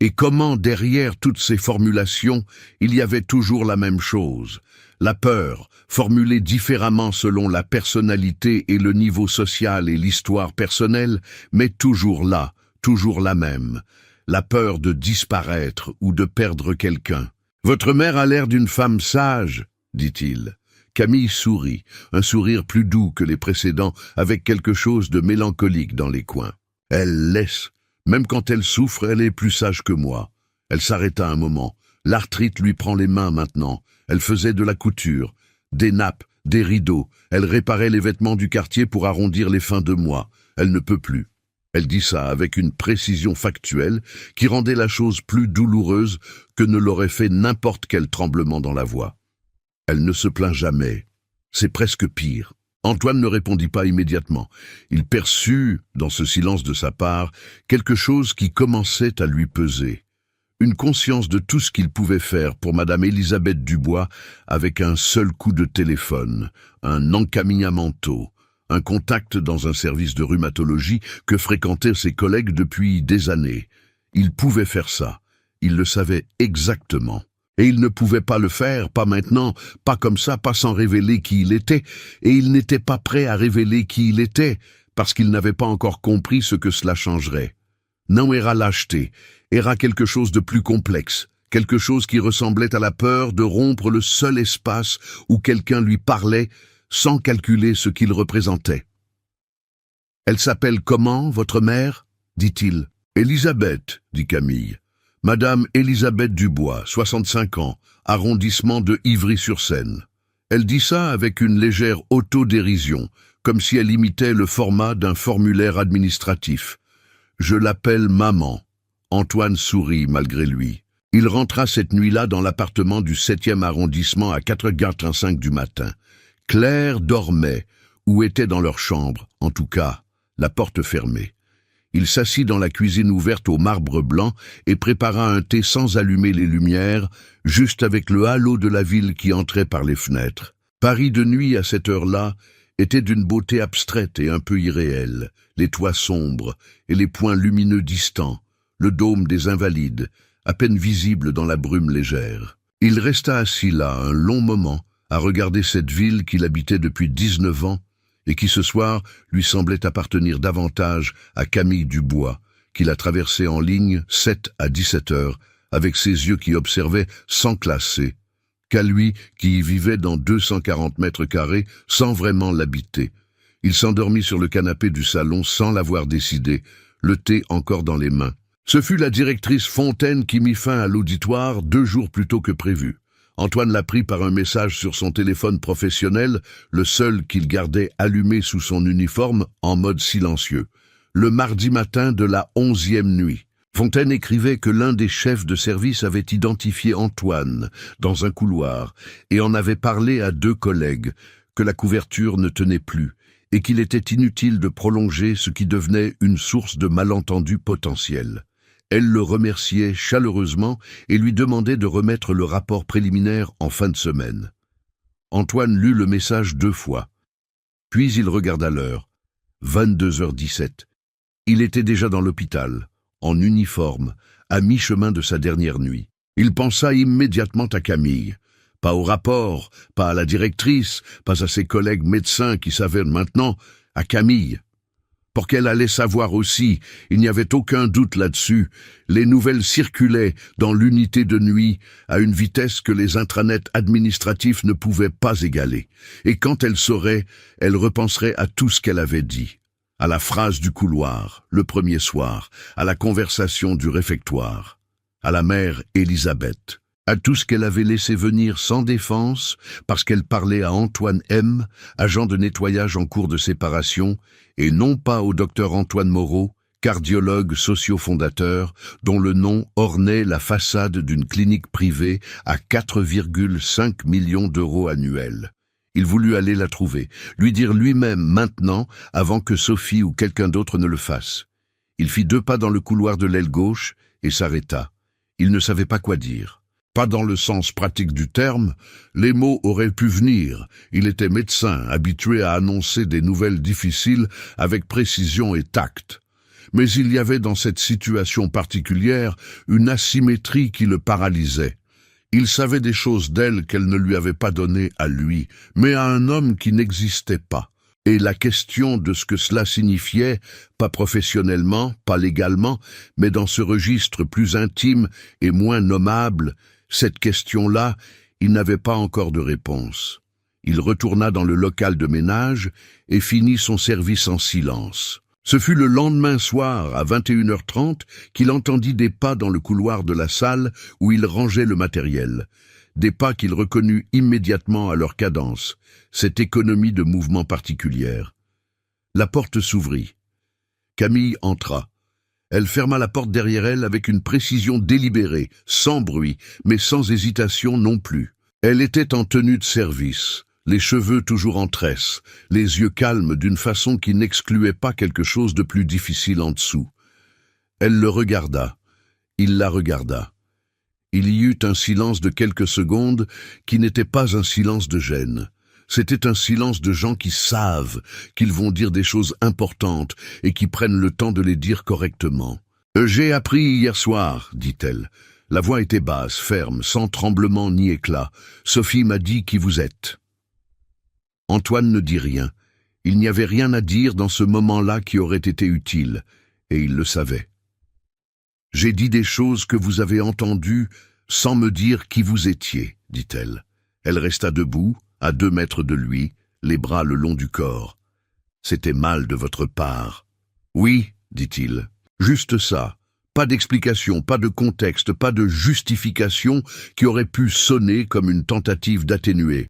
Et comment derrière toutes ces formulations, il y avait toujours la même chose, la peur, formulée différemment selon la personnalité et le niveau social et l'histoire personnelle, mais toujours là, toujours la même, la peur de disparaître ou de perdre quelqu'un. « Votre mère a l'air d'une femme sage, » dit-il. Camille sourit, un sourire plus doux que les précédents, avec quelque chose de mélancolique dans les coins. Elle laisse. Même quand elle souffre, elle est plus sage que moi. Elle s'arrêta un moment. L'arthrite lui prend les mains maintenant. Elle faisait de la couture, des nappes, des rideaux. Elle réparait les vêtements du quartier pour arrondir les fins de mois. Elle ne peut plus. Elle dit ça avec une précision factuelle qui rendait la chose plus douloureuse que ne l'aurait fait n'importe quel tremblement dans la voix. Elle ne se plaint jamais. C'est presque pire. Antoine ne répondit pas immédiatement. Il perçut, dans ce silence de sa part, quelque chose qui commençait à lui peser. Une conscience de tout ce qu'il pouvait faire pour Madame Elisabeth Dubois avec un seul coup de téléphone, un encaminamento, un contact dans un service de rhumatologie que fréquentaient ses collègues depuis des années. Il pouvait faire ça. Il le savait exactement. Et il ne pouvait pas le faire, pas maintenant, pas comme ça, pas sans révéler qui il était, et il n'était pas prêt à révéler qui il était, parce qu'il n'avait pas encore compris ce que cela changerait. Non era lâcheté, era quelque chose de plus complexe, quelque chose qui ressemblait à la peur de rompre le seul espace où quelqu'un lui parlait, sans calculer ce qu'il représentait. « Elle s'appelle comment, votre mère ?» dit-il. « Elisabeth, » dit Camille. Madame Elisabeth Dubois, 65 ans, arrondissement de Ivry-sur-Seine. Elle dit ça avec une légère autodérision, comme si elle imitait le format d'un formulaire administratif. Je l'appelle maman. Antoine sourit malgré lui. Il rentra cette nuit-là dans l'appartement du 7e arrondissement à 4h45 du matin. Claire dormait, ou était dans leur chambre, en tout cas, la porte fermée. Il s'assit dans la cuisine ouverte au marbre blanc et prépara un thé sans allumer les lumières, juste avec le halo de la ville qui entrait par les fenêtres. Paris de nuit à cette heure-là était d'une beauté abstraite et un peu irréelle, les toits sombres et les points lumineux distants, le dôme des Invalides, à peine visible dans la brume légère. Il resta assis là un long moment, à regarder cette ville qu'il habitait depuis 19 ans, et qui ce soir lui semblait appartenir davantage à Camille Dubois, qui la traversait en ligne 7 à 17 heures, avec ses yeux qui observaient sans classer, qu'à lui qui y vivait dans 240 mètres carrés sans vraiment l'habiter. Il s'endormit sur le canapé du salon sans l'avoir décidé, le thé encore dans les mains. Ce fut la directrice Fontaine qui mit fin à l'auditoire 2 jours plus tôt que prévu. Antoine l'apprit par un message sur son téléphone professionnel, le seul qu'il gardait allumé sous son uniforme en mode silencieux. Le mardi matin de la 11e nuit. Fontaine écrivait que l'un des chefs de service avait identifié Antoine dans un couloir et en avait parlé à 2 collègues, que la couverture ne tenait plus et qu'il était inutile de prolonger ce qui devenait une source de malentendus potentiels. Elle le remerciait chaleureusement et lui demandait de remettre le rapport préliminaire en fin de semaine. Antoine lut le message 2 fois. Puis il regarda l'heure. 22h17. Il était déjà dans l'hôpital, en uniforme, à mi-chemin de sa dernière nuit. Il pensa immédiatement à Camille. Pas au rapport, pas à la directrice, pas à ses collègues médecins qui savaient maintenant, à Camille. Pour qu'elle allait savoir aussi, il n'y avait aucun doute là-dessus. Les nouvelles circulaient dans l'unité de nuit à une vitesse que les intranets administratifs ne pouvaient pas égaler. Et quand elle saurait, elle repenserait à tout ce qu'elle avait dit. À la phrase du couloir, le premier soir, à la conversation du réfectoire, à la mère Elisabeth, à tout ce qu'elle avait laissé venir sans défense parce qu'elle parlait à Antoine M., agent de nettoyage en cours de séparation, et non pas au docteur Antoine Moreau, cardiologue socio-fondateur, dont le nom ornait la façade d'une clinique privée à 4,5 millions d'euros annuels. Il voulut aller la trouver, lui dire lui-même maintenant, avant que Sophie ou quelqu'un d'autre ne le fasse. Il fit 2 pas dans le couloir de l'aile gauche et s'arrêta. Il ne savait pas quoi dire. Pas dans le sens pratique du terme, les mots auraient pu venir. Il était médecin, habitué à annoncer des nouvelles difficiles avec précision et tact. Mais il y avait dans cette situation particulière une asymétrie qui le paralysait. Il savait des choses d'elle qu'elle ne lui avait pas données à lui, mais à un homme qui n'existait pas. Et la question de ce que cela signifiait, pas professionnellement, pas légalement, mais dans ce registre plus intime et moins nommable, cette question-là, il n'avait pas encore de réponse. Il retourna dans le local de ménage et finit son service en silence. Ce fut le lendemain soir, à 21h30, qu'il entendit des pas dans le couloir de la salle où il rangeait le matériel. Des pas qu'il reconnut immédiatement à leur cadence, cette économie de mouvement particulière. La porte s'ouvrit. Camille entra. Elle ferma la porte derrière elle avec une précision délibérée, sans bruit, mais sans hésitation non plus. Elle était en tenue de service, les cheveux toujours en tresse, les yeux calmes d'une façon qui n'excluait pas quelque chose de plus difficile en dessous. Elle le regarda. Il la regarda. Il y eut un silence de quelques secondes qui n'était pas un silence de gêne. C'était un silence de gens qui savent qu'ils vont dire des choses importantes et qui prennent le temps de les dire correctement. « J'ai appris hier soir, dit-elle. La voix était basse, ferme, sans tremblement ni éclat. Sophie m'a dit qui vous êtes. » Antoine ne dit rien. Il n'y avait rien à dire dans ce moment-là qui aurait été utile, et il le savait. « J'ai dit des choses que vous avez entendues sans me dire qui vous étiez, dit-elle. Elle resta debout, à 2 mètres de lui, les bras le long du corps. C'était mal de votre part. Oui, dit-il. Juste ça. Pas d'explication, pas de contexte, pas de justification qui aurait pu sonner comme une tentative d'atténuer.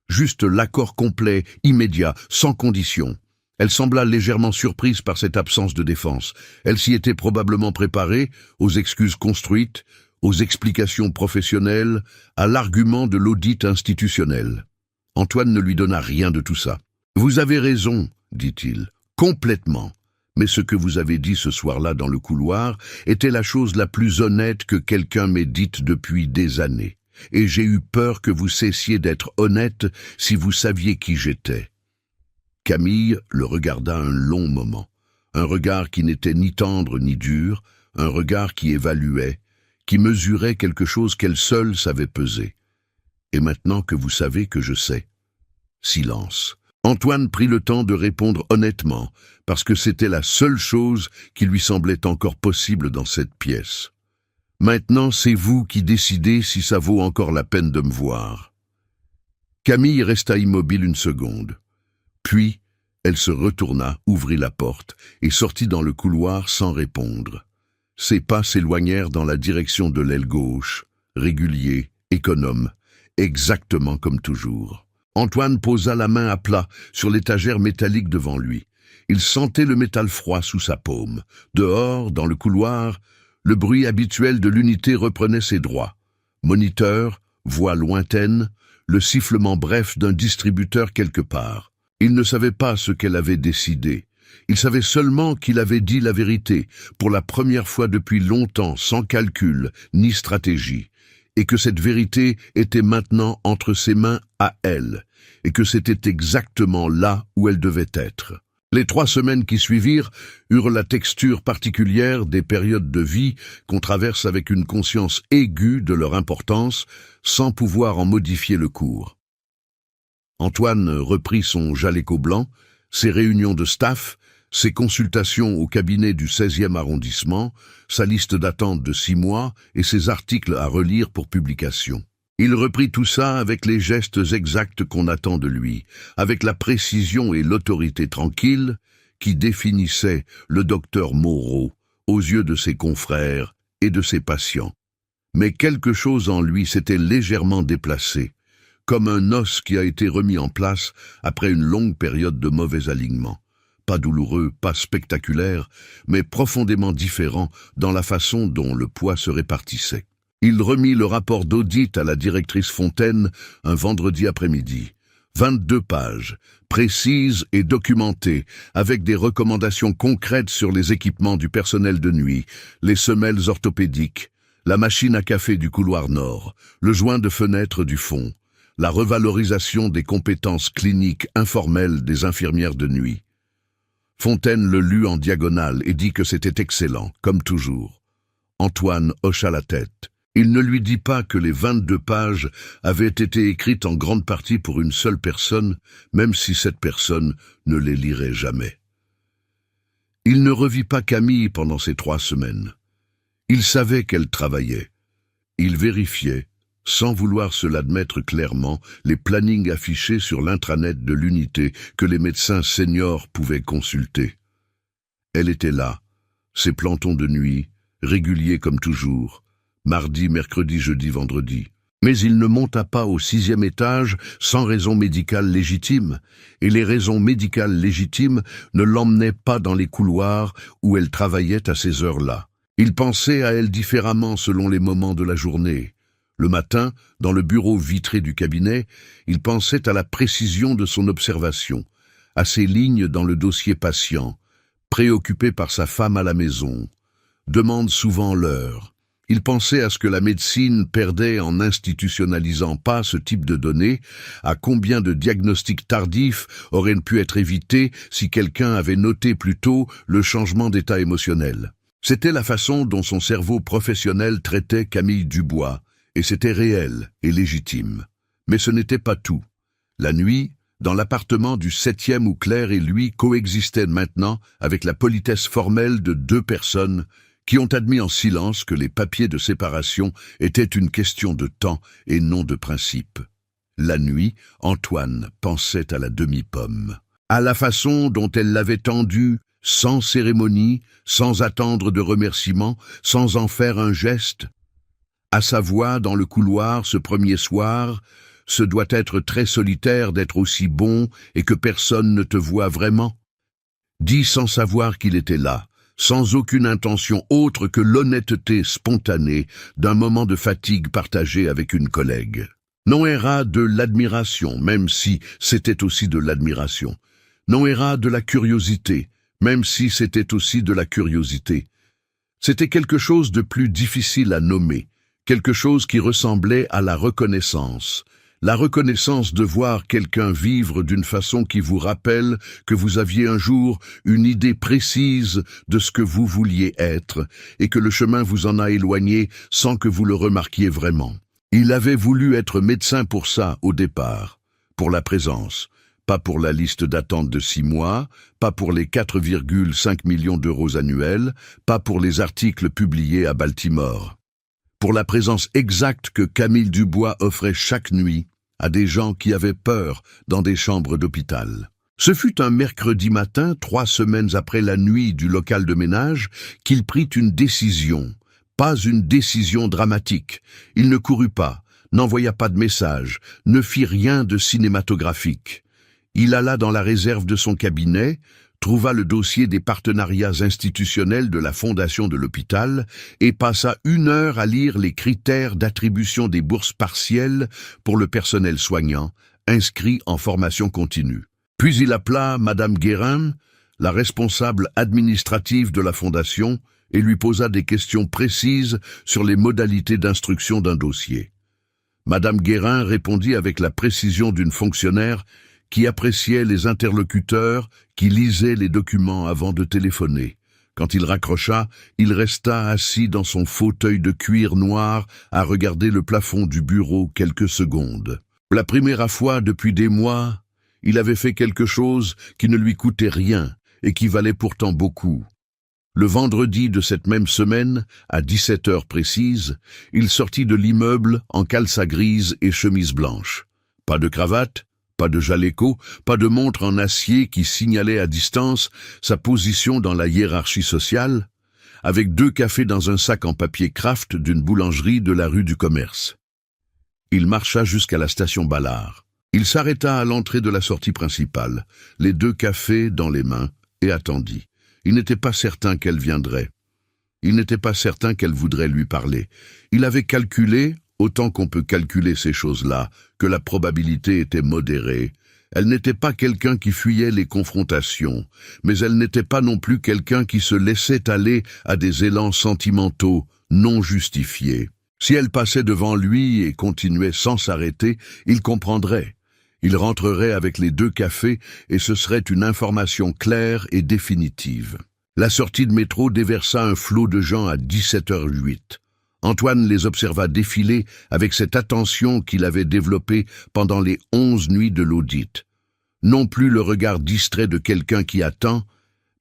Juste l'accord complet, immédiat, sans condition. Elle sembla légèrement surprise par cette absence de défense. Elle s'y était probablement préparée, aux excuses construites, aux explications professionnelles, à l'argument de l'audit institutionnel. Antoine ne lui donna rien de tout ça. « Vous avez raison, dit-il, complètement. Mais ce que vous avez dit ce soir-là dans le couloir était la chose la plus honnête que quelqu'un m'ait dite depuis des années. Et j'ai eu peur que vous cessiez d'être honnête si vous saviez qui j'étais. » Camille le regarda un long moment. Un regard qui n'était ni tendre ni dur, un regard qui évaluait, qui mesurait quelque chose qu'elle seule savait peser. Et maintenant que vous savez que je sais. Silence. Antoine prit le temps de répondre honnêtement, parce que c'était la seule chose qui lui semblait encore possible dans cette pièce. Maintenant, c'est vous qui décidez si ça vaut encore la peine de me voir. Camille resta immobile une seconde. Puis, elle se retourna, ouvrit la porte et sortit dans le couloir sans répondre. Ses pas s'éloignèrent dans la direction de l'aile gauche, régulier, économe, exactement comme toujours. Antoine posa la main à plat sur l'étagère métallique devant lui. Il sentait le métal froid sous sa paume. Dehors, dans le couloir, le bruit habituel de l'unité reprenait ses droits. Moniteur, voix lointaine, le sifflement bref d'un distributeur quelque part. Il ne savait pas ce qu'elle avait décidé. Il savait seulement qu'il avait dit la vérité, pour la première fois depuis longtemps, sans calcul ni stratégie, et que cette vérité était maintenant entre ses mains à elle, et que c'était exactement là où elle devait être. Les 3 semaines qui suivirent eurent la texture particulière des périodes de vie qu'on traverse avec une conscience aiguë de leur importance, sans pouvoir en modifier le cours. Antoine reprit son jaléco blanc, ses réunions de staff, ses consultations au cabinet du 16e arrondissement, sa liste d'attente de 6 mois et ses articles à relire pour publication. Il reprit tout ça avec les gestes exacts qu'on attend de lui, avec la précision et l'autorité tranquille qui définissaient le docteur Moreau aux yeux de ses confrères et de ses patients. Mais quelque chose en lui s'était légèrement déplacé, comme un os qui a été remis en place après une longue période de mauvais alignement. Pas douloureux, pas spectaculaire, mais profondément différent dans la façon dont le poids se répartissait. Il remit le rapport d'audit à la directrice Fontaine un vendredi après-midi. 22 pages, précises et documentées, avec des recommandations concrètes sur les équipements du personnel de nuit, les semelles orthopédiques, la machine à café du couloir nord, le joint de fenêtre du fond, la revalorisation des compétences cliniques informelles des infirmières de nuit. Fontaine le lut en diagonale et dit que c'était excellent, comme toujours. Antoine hocha la tête. Il ne lui dit pas que les 22 pages avaient été écrites en grande partie pour une seule personne, même si cette personne ne les lirait jamais. Il ne revit pas Camille pendant ces 3 semaines. Il savait qu'elle travaillait. Il vérifiait, sans vouloir se l'admettre clairement, les plannings affichés sur l'intranet de l'unité que les médecins seniors pouvaient consulter. Elle était là, ses plantons de nuit, réguliers comme toujours, mardi, mercredi, jeudi, vendredi. Mais il ne monta pas au 6e étage sans raison médicale légitime, et les raisons médicales légitimes ne l'emmenaient pas dans les couloirs où elle travaillait à ces heures-là. Il pensait à elle différemment selon les moments de la journée. Le matin, dans le bureau vitré du cabinet, il pensait à la précision de son observation, à ses lignes dans le dossier patient, préoccupé par sa femme à la maison, demande souvent l'heure. Il pensait à ce que la médecine perdait en n'institutionnalisant pas ce type de données, à combien de diagnostics tardifs auraient pu être évités si quelqu'un avait noté plus tôt le changement d'état émotionnel. C'était la façon dont son cerveau professionnel traitait Camille Dubois, et c'était réel et légitime. Mais ce n'était pas tout. La nuit, dans l'appartement du 7e où Claire et lui coexistaient maintenant avec la politesse formelle de 2 personnes qui ont admis en silence que les papiers de séparation étaient une question de temps et non de principe. La nuit, Antoine pensait à la demi-pomme, à la façon dont elle l'avait tendue, sans cérémonie, sans attendre de remerciements, sans en faire un geste. À sa voix dans le couloir ce premier soir, ce doit être très solitaire d'être aussi bon et que personne ne te voit vraiment. Dit sans savoir qu'il était là, sans aucune intention autre que l'honnêteté spontanée d'un moment de fatigue partagé avec une collègue. Non era de l'admiration, même si c'était aussi de l'admiration. Non era de la curiosité, même si c'était aussi de la curiosité. C'était quelque chose de plus difficile à nommer, quelque chose qui ressemblait à la reconnaissance de voir quelqu'un vivre d'une façon qui vous rappelle que vous aviez un jour une idée précise de ce que vous vouliez être et que le chemin vous en a éloigné sans que vous le remarquiez vraiment. Il avait voulu être médecin pour ça au départ, pour la présence, pas pour la liste d'attente de 6 mois, pas pour les 4,5 millions d'euros annuels, pas pour les articles publiés à Baltimore. Pour la présence exacte que Camille Dubois offrait chaque nuit à des gens qui avaient peur dans des chambres d'hôpital. Ce fut un mercredi matin, 3 semaines après la nuit du local de ménage, qu'il prit une décision. Pas une décision dramatique. Il ne courut pas, n'envoya pas de message, ne fit rien de cinématographique. Il alla dans la réserve de son cabinet, trouva le dossier des partenariats institutionnels de la fondation de l'hôpital et passa 1 heure à lire les critères d'attribution des bourses partielles pour le personnel soignant, inscrit en formation continue. Puis il appela Madame Guérin, la responsable administrative de la fondation, et lui posa des questions précises sur les modalités d'instruction d'un dossier. Madame Guérin répondit avec la précision d'une fonctionnaire qui appréciait les interlocuteurs, qui lisaient les documents avant de téléphoner. Quand il raccrocha, il resta assis dans son fauteuil de cuir noir à regarder le plafond du bureau quelques secondes. La première fois depuis des mois, il avait fait quelque chose qui ne lui coûtait rien et qui valait pourtant beaucoup. Le vendredi de cette même semaine, à 17 heures précises, il sortit de l'immeuble en calça grise et chemise blanche. Pas de cravate, pas de jaleco, pas de montre en acier qui signalait à distance sa position dans la hiérarchie sociale, avec 2 cafés dans un sac en papier Kraft d'une boulangerie de la rue du Commerce. Il marcha jusqu'à la station Ballard. Il s'arrêta à l'entrée de la sortie principale, les 2 cafés dans les mains, et attendit. Il n'était pas certain qu'elle viendrait. Il n'était pas certain qu'elle voudrait lui parler. Il avait calculé, autant qu'on peut calculer ces choses-là, que la probabilité était modérée. Elle n'était pas quelqu'un qui fuyait les confrontations, mais elle n'était pas non plus quelqu'un qui se laissait aller à des élans sentimentaux non justifiés. Si elle passait devant lui et continuait sans s'arrêter, il comprendrait. Il rentrerait avec les 2 cafés et ce serait une information claire et définitive. La sortie de métro déversa un flot de gens à 17h08. Antoine les observa défiler avec cette attention qu'il avait développée pendant les 11 nuits de l'audit. Non plus le regard distrait de quelqu'un qui attend,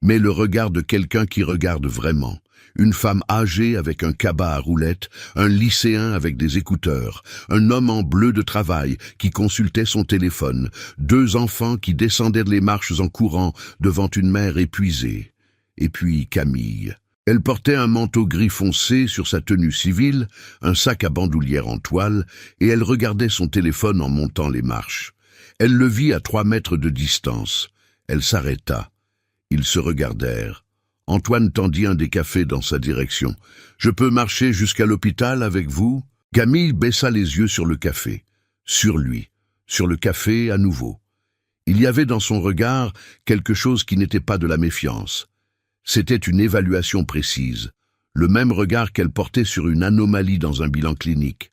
mais le regard de quelqu'un qui regarde vraiment. Une femme âgée avec un cabas à roulettes, un lycéen avec des écouteurs, un homme en bleu de travail qui consultait son téléphone, 2 enfants qui descendaient les marches en courant devant une mère épuisée. Et puis Camille. Elle portait un manteau gris foncé sur sa tenue civile, un sac à bandoulière en toile, et elle regardait son téléphone en montant les marches. Elle le vit à 3 mètres de distance. Elle s'arrêta. Ils se regardèrent. Antoine tendit un des cafés dans sa direction. « Je peux marcher jusqu'à l'hôpital avec vous ?» Camille baissa les yeux sur le café. Sur lui. Sur le café à nouveau. Il y avait dans son regard quelque chose qui n'était pas de la méfiance. C'était une évaluation précise. Le même regard qu'elle portait sur une anomalie dans un bilan clinique.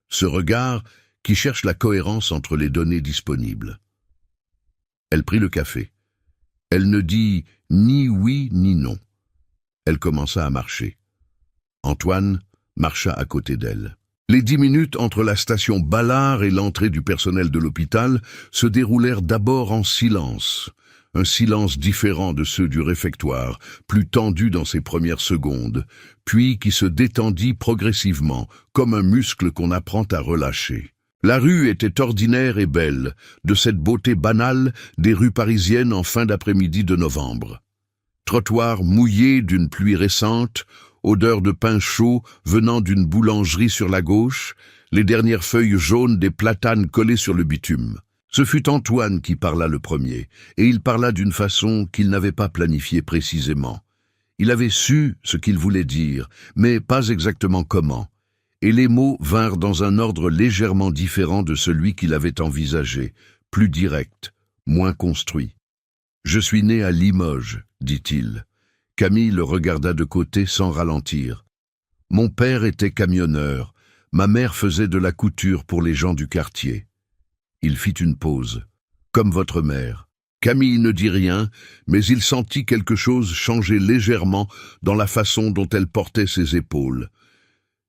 Ce regard qui cherche la cohérence entre les données disponibles. Elle prit le café. Elle ne dit ni oui ni non. Elle commença à marcher. Antoine marcha à côté d'elle. Les 10 minutes entre la station Ballard et l'entrée du personnel de l'hôpital se déroulèrent d'abord en silence. Un silence différent de ceux du réfectoire, plus tendu dans ses premières secondes, puis qui se détendit progressivement, comme un muscle qu'on apprend à relâcher. La rue était ordinaire et belle, de cette beauté banale des rues parisiennes en fin d'après-midi de novembre. Trottoir mouillé d'une pluie récente, odeur de pain chaud venant d'une boulangerie sur la gauche, les dernières feuilles jaunes des platanes collées sur le bitume. Ce fut Antoine qui parla le premier, et il parla d'une façon qu'il n'avait pas planifiée précisément. Il avait su ce qu'il voulait dire, mais pas exactement comment. Et les mots vinrent dans un ordre légèrement différent de celui qu'il avait envisagé, plus direct, moins construit. « Je suis né à Limoges », dit-il. Camille le regarda de côté sans ralentir. « Mon père était camionneur, ma mère faisait de la couture pour les gens du quartier. » Il fit une pause. « Comme votre mère. » Camille ne dit rien, mais il sentit quelque chose changer légèrement dans la façon dont elle portait ses épaules.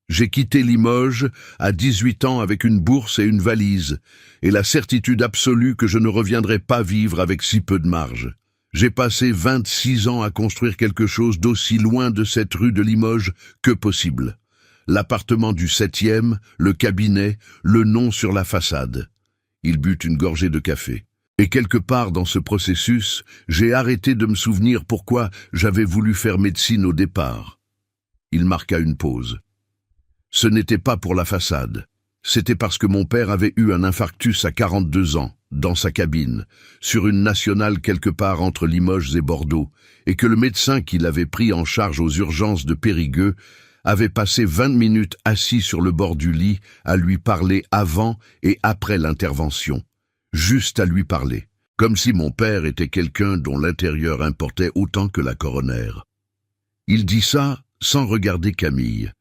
J'ai quitté Limoges à 18 ans avec une bourse et une valise, et la certitude absolue que je ne reviendrai pas vivre avec si peu de marge. J'ai passé 26 ans à construire quelque chose d'aussi loin de cette rue de Limoges que possible. L'appartement du 7e, le cabinet, le nom sur la façade. Il but une gorgée de café. Et quelque part dans ce processus, j'ai arrêté de me souvenir pourquoi j'avais voulu faire médecine au départ. Il marqua une pause. Ce n'était pas pour la façade. C'était parce que mon père avait eu un infarctus à 42 ans, dans sa cabine, sur une nationale quelque part entre Limoges et Bordeaux, et que le médecin qui l'avait pris en charge aux urgences de Périgueux avait passé 20 minutes assis sur le bord du lit à lui parler avant et après l'intervention. Juste à lui parler, comme si mon père était quelqu'un dont l'intérieur importait autant que la coroner. Il dit ça sans regarder Camille.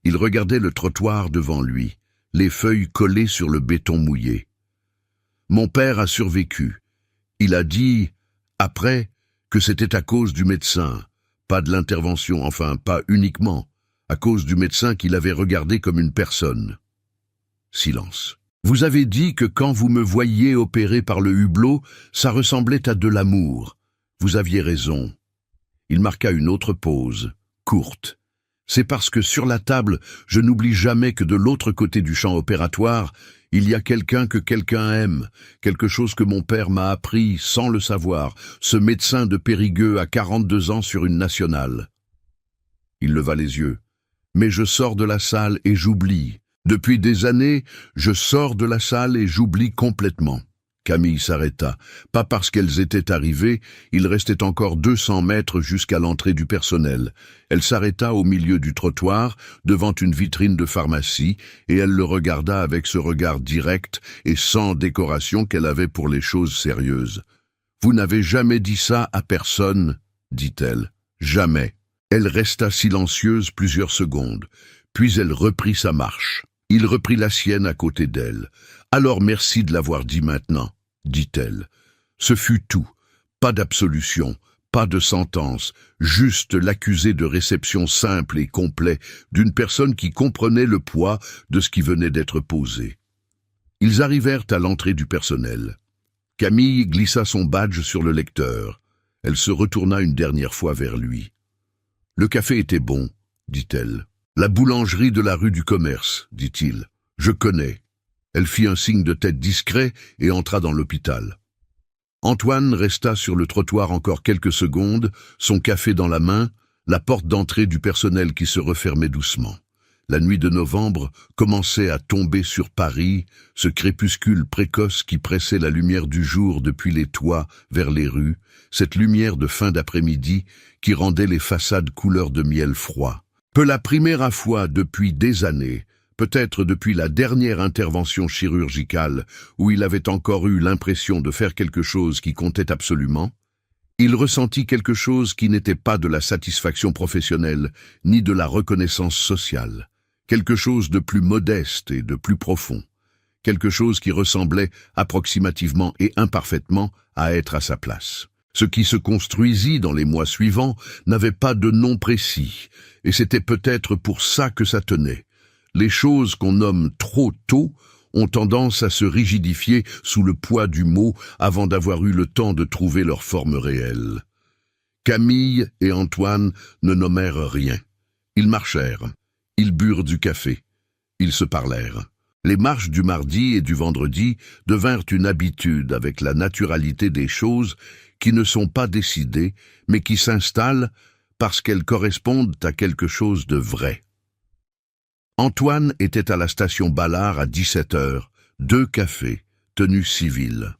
Il regardait le trottoir devant lui, les feuilles collées sur le béton mouillé. Mon père a survécu. Il a dit, après, que c'était à cause du médecin, pas de l'intervention, enfin pas uniquement, à cause du médecin qu'il avait regardé comme une personne. Silence. Vous avez dit que quand vous me voyiez opérer par le hublot, ça ressemblait à de l'amour. Vous aviez raison. Il marqua une autre pause, courte. C'est parce que sur la table, je n'oublie jamais que de l'autre côté du champ opératoire, il y a quelqu'un que quelqu'un aime, quelque chose que mon père m'a appris sans le savoir, ce médecin de Périgueux à 42 ans sur une nationale. Il leva les yeux. Mais je sors de la salle et j'oublie. Depuis des années, je sors de la salle et j'oublie complètement. Camille s'arrêta. Pas parce qu'elles étaient arrivées, il restait encore 200 mètres jusqu'à l'entrée du personnel. Elle s'arrêta au milieu du trottoir, devant une vitrine de pharmacie, et elle le regarda avec ce regard direct et sans décoration qu'elle avait pour les choses sérieuses. « Vous n'avez jamais dit ça à personne, dit-elle. Jamais. » Elle resta silencieuse plusieurs secondes, puis elle reprit sa marche. Il reprit la sienne à côté d'elle. « Alors merci de l'avoir dit maintenant, » dit-elle. Ce fut tout. Pas d'absolution, pas de sentence, juste l'accusé de réception simple et complet d'une personne qui comprenait le poids de ce qui venait d'être posé. Ils arrivèrent à l'entrée du personnel. Camille glissa son badge sur le lecteur. Elle se retourna une dernière fois vers lui. « Le café était bon, » dit-elle. « La boulangerie de la rue du Commerce, » dit-il. « Je connais. » Elle fit un signe de tête discret et entra dans l'hôpital. Antoine resta sur le trottoir encore quelques secondes, son café dans la main, la porte d'entrée du personnel qui se refermait doucement. La nuit de novembre commençait à tomber sur Paris, ce crépuscule précoce qui pressait la lumière du jour depuis les toits vers les rues, cette lumière de fin d'après-midi qui rendait les façades couleur de miel froid. Peu la première fois depuis des années, peut-être depuis la dernière intervention chirurgicale où il avait encore eu l'impression de faire quelque chose qui comptait absolument, il ressentit quelque chose qui n'était pas de la satisfaction professionnelle ni de la reconnaissance sociale, quelque chose de plus modeste et de plus profond, quelque chose qui ressemblait approximativement et imparfaitement à être à sa place. Ce qui se construisit dans les mois suivants n'avait pas de nom précis, et c'était peut-être pour ça que ça tenait. Les choses qu'on nomme trop tôt ont tendance à se rigidifier sous le poids du mot avant d'avoir eu le temps de trouver leur forme réelle. Camille et Antoine ne nommèrent rien. Ils marchèrent, ils burent du café, ils se parlèrent. Les marches du mardi et du vendredi devinrent une habitude avec la naturalité des choses qui ne sont pas décidées, mais qui s'installent parce qu'elles correspondent à quelque chose de vrai. Antoine était à la station Ballard à 17h, 2 cafés, tenue civile.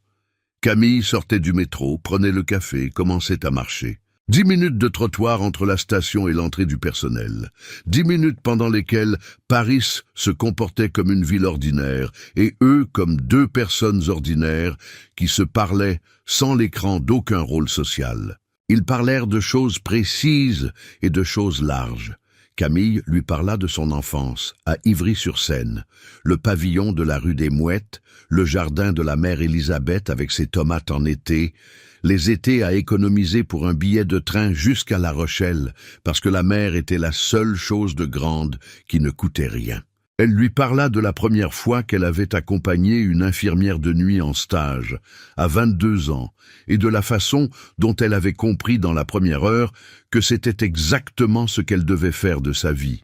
Camille sortait du métro, prenait le café, commençait à marcher. 10 minutes de trottoir entre la station et l'entrée du personnel. 10 minutes pendant lesquelles Paris se comportait comme une ville ordinaire et eux comme 2 personnes ordinaires qui se parlaient sans l'écran d'aucun rôle social. Ils parlèrent de choses précises et de choses larges. Camille lui parla de son enfance, à Ivry-sur-Seine, le pavillon de la rue des Mouettes, le jardin de la mère Élisabeth avec ses tomates en été, les étés à économiser pour un billet de train jusqu'à La Rochelle, parce que la mer était la seule chose de grande qui ne coûtait rien. Elle lui parla de la première fois qu'elle avait accompagné une infirmière de nuit en stage, à 22 ans, et de la façon dont elle avait compris dans la première heure que c'était exactement ce qu'elle devait faire de sa vie.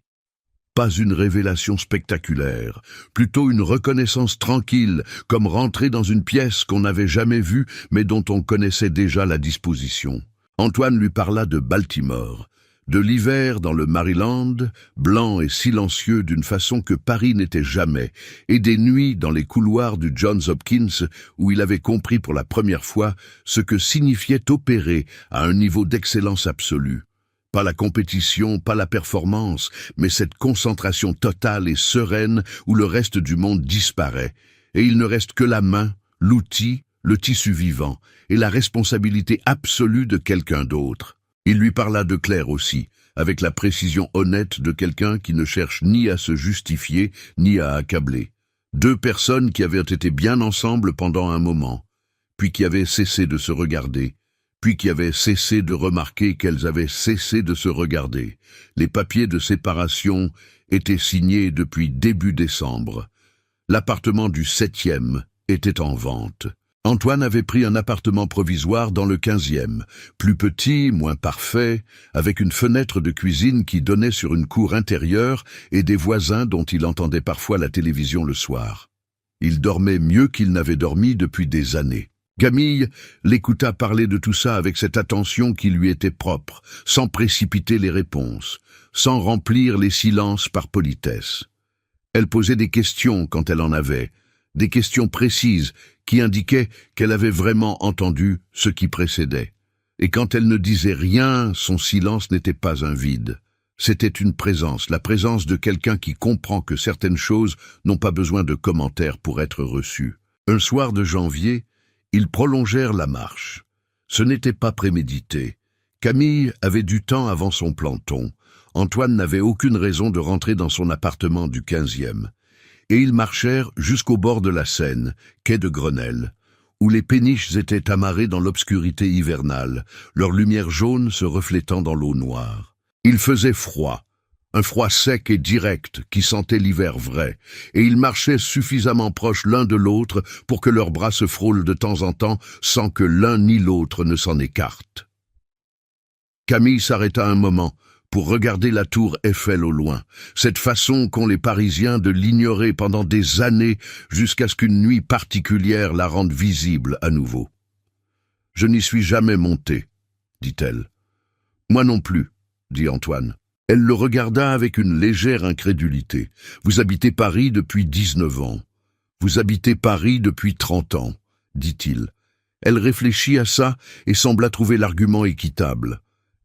Pas une révélation spectaculaire, plutôt une reconnaissance tranquille, comme rentrer dans une pièce qu'on n'avait jamais vue, mais dont on connaissait déjà la disposition. Antoine lui parla de Baltimore, de l'hiver dans le Maryland, blanc et silencieux d'une façon que Paris n'était jamais, et des nuits dans les couloirs du Johns Hopkins où il avait compris pour la première fois ce que signifiait opérer à un niveau d'excellence absolue. Pas la compétition, pas la performance, mais cette concentration totale et sereine où le reste du monde disparaît, et il ne reste que la main, l'outil, le tissu vivant, et la responsabilité absolue de quelqu'un d'autre. Il lui parla de Claire aussi, avec la précision honnête de quelqu'un qui ne cherche ni à se justifier, ni à accabler. Deux personnes qui avaient été bien ensemble pendant un moment, puis qui avaient cessé de se regarder, puis qui avaient cessé de remarquer qu'elles avaient cessé de se regarder. Les papiers de séparation étaient signés depuis début décembre. L'appartement du 7e était en vente. Antoine avait pris un appartement provisoire dans le 15e, plus petit, moins parfait, avec une fenêtre de cuisine qui donnait sur une cour intérieure et des voisins dont il entendait parfois la télévision le soir. Il dormait mieux qu'il n'avait dormi depuis des années. Camille l'écouta parler de tout ça avec cette attention qui lui était propre, sans précipiter les réponses, sans remplir les silences par politesse. Elle posait des questions quand elle en avait, des questions précises qui indiquaient qu'elle avait vraiment entendu ce qui précédait. Et quand elle ne disait rien, son silence n'était pas un vide. C'était une présence, la présence de quelqu'un qui comprend que certaines choses n'ont pas besoin de commentaires pour être reçues. Un soir de janvier, ils prolongèrent la marche. Ce n'était pas prémédité. Camille avait du temps avant son planton. Antoine n'avait aucune raison de rentrer dans son appartement du 15e. Et ils marchèrent jusqu'au bord de la Seine, quai de Grenelle, où les péniches étaient amarrées dans l'obscurité hivernale, leur lumière jaune se reflétant dans l'eau noire. Il faisait froid, un froid sec et direct qui sentait l'hiver vrai, et ils marchaient suffisamment proches l'un de l'autre pour que leurs bras se frôlent de temps en temps sans que l'un ni l'autre ne s'en écarte. Camille s'arrêta un moment pour regarder la tour Eiffel au loin, cette façon qu'ont les Parisiens de l'ignorer pendant des années jusqu'à ce qu'une nuit particulière la rende visible à nouveau. « Je n'y suis jamais monté, dit-elle. « Moi non plus, dit Antoine. Elle le regarda avec une légère incrédulité. « Vous habitez Paris depuis 19 ans. Vous habitez Paris depuis 30 ans, dit-il. Elle réfléchit à ça et sembla trouver l'argument équitable.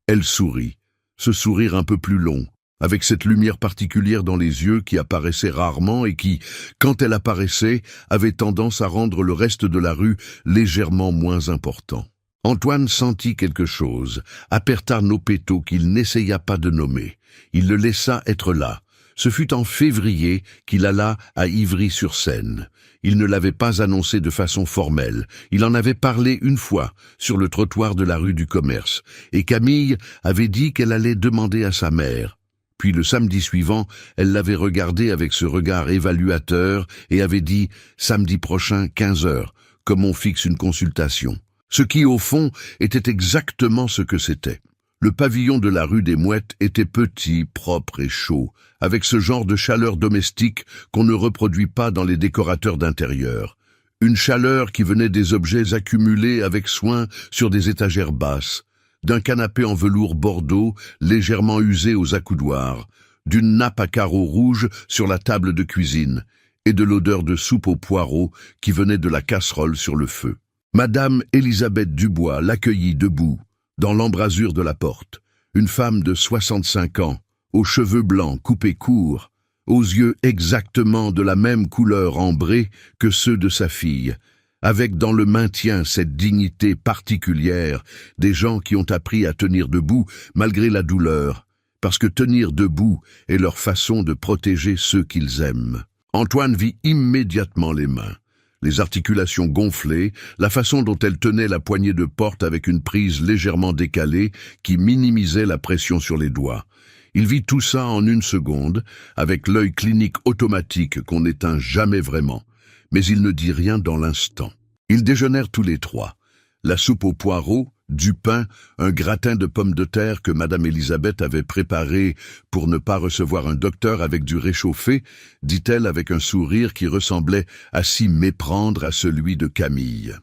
Elle sourit, ce sourire un peu plus long, avec cette lumière particulière dans les yeux qui apparaissait rarement et qui, quand elle apparaissait, avait tendance à rendre le reste de la rue légèrement moins important. Antoine sentit quelque chose, aperta nos pétaux qu'il n'essaya pas de nommer. Il le laissa être là. Ce fut en février qu'il alla à Ivry-sur-Seine. Il ne l'avait pas annoncé de façon formelle. Il en avait parlé une fois, sur le trottoir de la rue du Commerce, et Camille avait dit qu'elle allait demander à sa mère. Puis le samedi suivant, elle l'avait regardé avec ce regard évaluateur et avait dit « samedi prochain, 15 heures », comme on fixe une consultation. Ce qui, au fond, était exactement ce que c'était. Le pavillon de la rue des Mouettes était petit, propre et chaud, avec ce genre de chaleur domestique qu'on ne reproduit pas dans les décorateurs d'intérieur. Une chaleur qui venait des objets accumulés avec soin sur des étagères basses, d'un canapé en velours bordeaux légèrement usé aux accoudoirs, d'une nappe à carreaux rouges sur la table de cuisine, et de l'odeur de soupe aux poireaux qui venait de la casserole sur le feu. Madame Élisabeth Dubois l'accueillit debout, dans l'embrasure de la porte, une femme de 65 ans, aux cheveux blancs coupés courts, aux yeux exactement de la même couleur ambrée que ceux de sa fille, avec dans le maintien cette dignité particulière des gens qui ont appris à tenir debout malgré la douleur, parce que tenir debout est leur façon de protéger ceux qu'ils aiment. Antoine vit immédiatement les mains. Les articulations gonflées, la façon dont elle tenait la poignée de porte avec une prise légèrement décalée qui minimisait la pression sur les doigts. Il vit tout ça en une seconde, avec l'œil clinique automatique qu'on n'éteint jamais vraiment, mais il ne dit rien dans l'instant. Ils déjeunèrent tous les trois. La soupe aux poireaux, du pain, un gratin de pommes de terre que Madame Elisabeth avait préparé pour ne pas recevoir un docteur avec du réchauffé, dit-elle avec un sourire qui ressemblait à s'y méprendre à celui de Camille.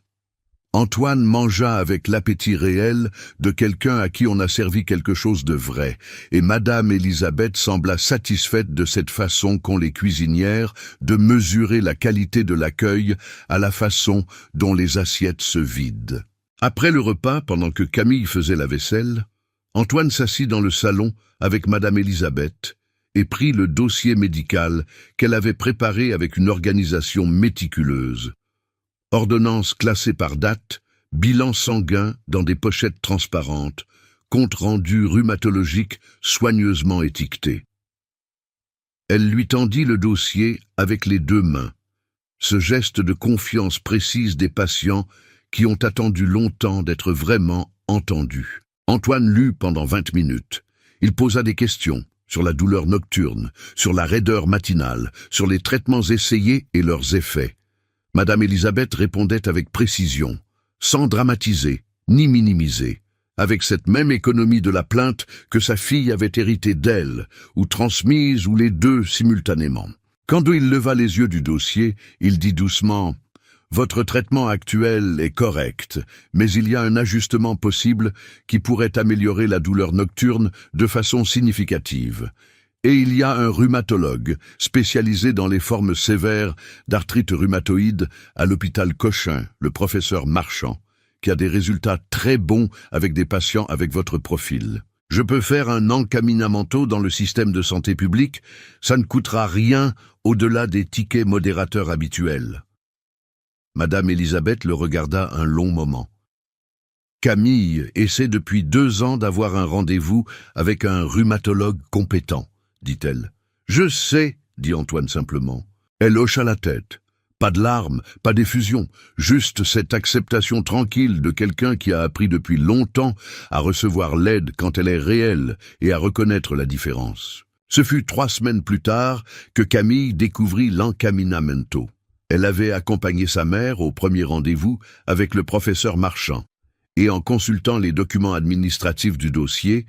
Antoine mangea avec l'appétit réel de quelqu'un à qui on a servi quelque chose de vrai, et Madame Elisabeth sembla satisfaite de cette façon qu'ont les cuisinières de mesurer la qualité de l'accueil à la façon dont les assiettes se vident. Après le repas, pendant que Camille faisait la vaisselle, Antoine s'assit dans le salon avec Madame Elisabeth et prit le dossier médical qu'elle avait préparé avec une organisation méticuleuse. Ordonnances classées par date, bilan sanguin dans des pochettes transparentes, compte rendu rhumatologique soigneusement étiqueté. Elle lui tendit le dossier avec les 2 mains, ce geste de confiance précise des patients qui ont attendu longtemps d'être vraiment entendus. Antoine lut pendant 20 minutes. Il posa des questions sur la douleur nocturne, sur la raideur matinale, sur les traitements essayés et leurs effets. Madame Elisabeth répondait avec précision, sans dramatiser, ni minimiser, avec cette même économie de la plainte que sa fille avait héritée d'elle, ou transmise, ou les deux simultanément. Quand il leva les yeux du dossier, il dit doucement « Votre traitement actuel est correct, mais il y a un ajustement possible qui pourrait améliorer la douleur nocturne de façon significative. » Et il y a un rhumatologue spécialisé dans les formes sévères d'arthrite rhumatoïde à l'hôpital Cochin, le professeur Marchand, qui a des résultats très bons avec des patients avec votre profil. Je peux faire un encaminamento dans le système de santé publique, ça ne coûtera rien au-delà des tickets modérateurs habituels. Madame Elisabeth le regarda un long moment. Camille essaie depuis 2 ans d'avoir un rendez-vous avec un rhumatologue compétent, dit-elle. Je sais, dit Antoine simplement. Elle hocha la tête. Pas de larmes, pas d'effusion, juste cette acceptation tranquille de quelqu'un qui a appris depuis longtemps à recevoir l'aide quand elle est réelle et à reconnaître la différence. Ce fut 3 semaines plus tard que Camille découvrit l'encaminamento. Elle avait accompagné sa mère au premier rendez-vous avec le professeur Marchand, et en consultant les documents administratifs du dossier,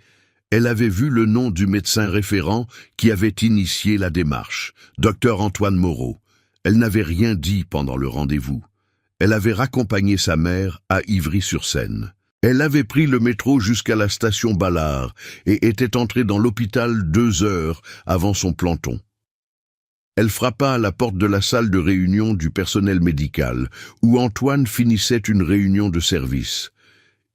elle avait vu le nom du médecin référent qui avait initié la démarche, Dr Antoine Moreau. Elle n'avait rien dit pendant le rendez-vous. Elle avait raccompagné sa mère à Ivry-sur-Seine. Elle avait pris le métro jusqu'à la station Ballard et était entrée dans l'hôpital 2 heures avant son planton. Elle frappa à la porte de la salle de réunion du personnel médical, où Antoine finissait une réunion de service.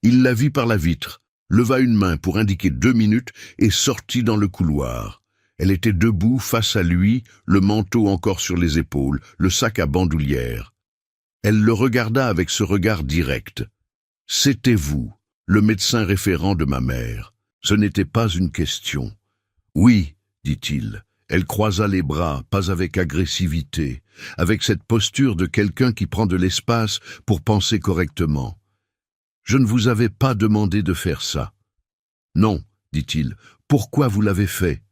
Il la vit par la vitre, leva une main pour indiquer 2 minutes et sortit dans le couloir. Elle était debout face à lui, le manteau encore sur les épaules, le sac à bandoulière. Elle le regarda avec ce regard direct. « C'était vous, le médecin référent de ma mère. Ce n'était pas une question. »« Oui, dit-il. » Elle croisa les bras, pas avec agressivité, avec cette posture de quelqu'un qui prend de l'espace pour penser correctement. « Je ne vous avais pas demandé de faire ça. »« Non, dit-il. Pourquoi vous l'avez fait ?»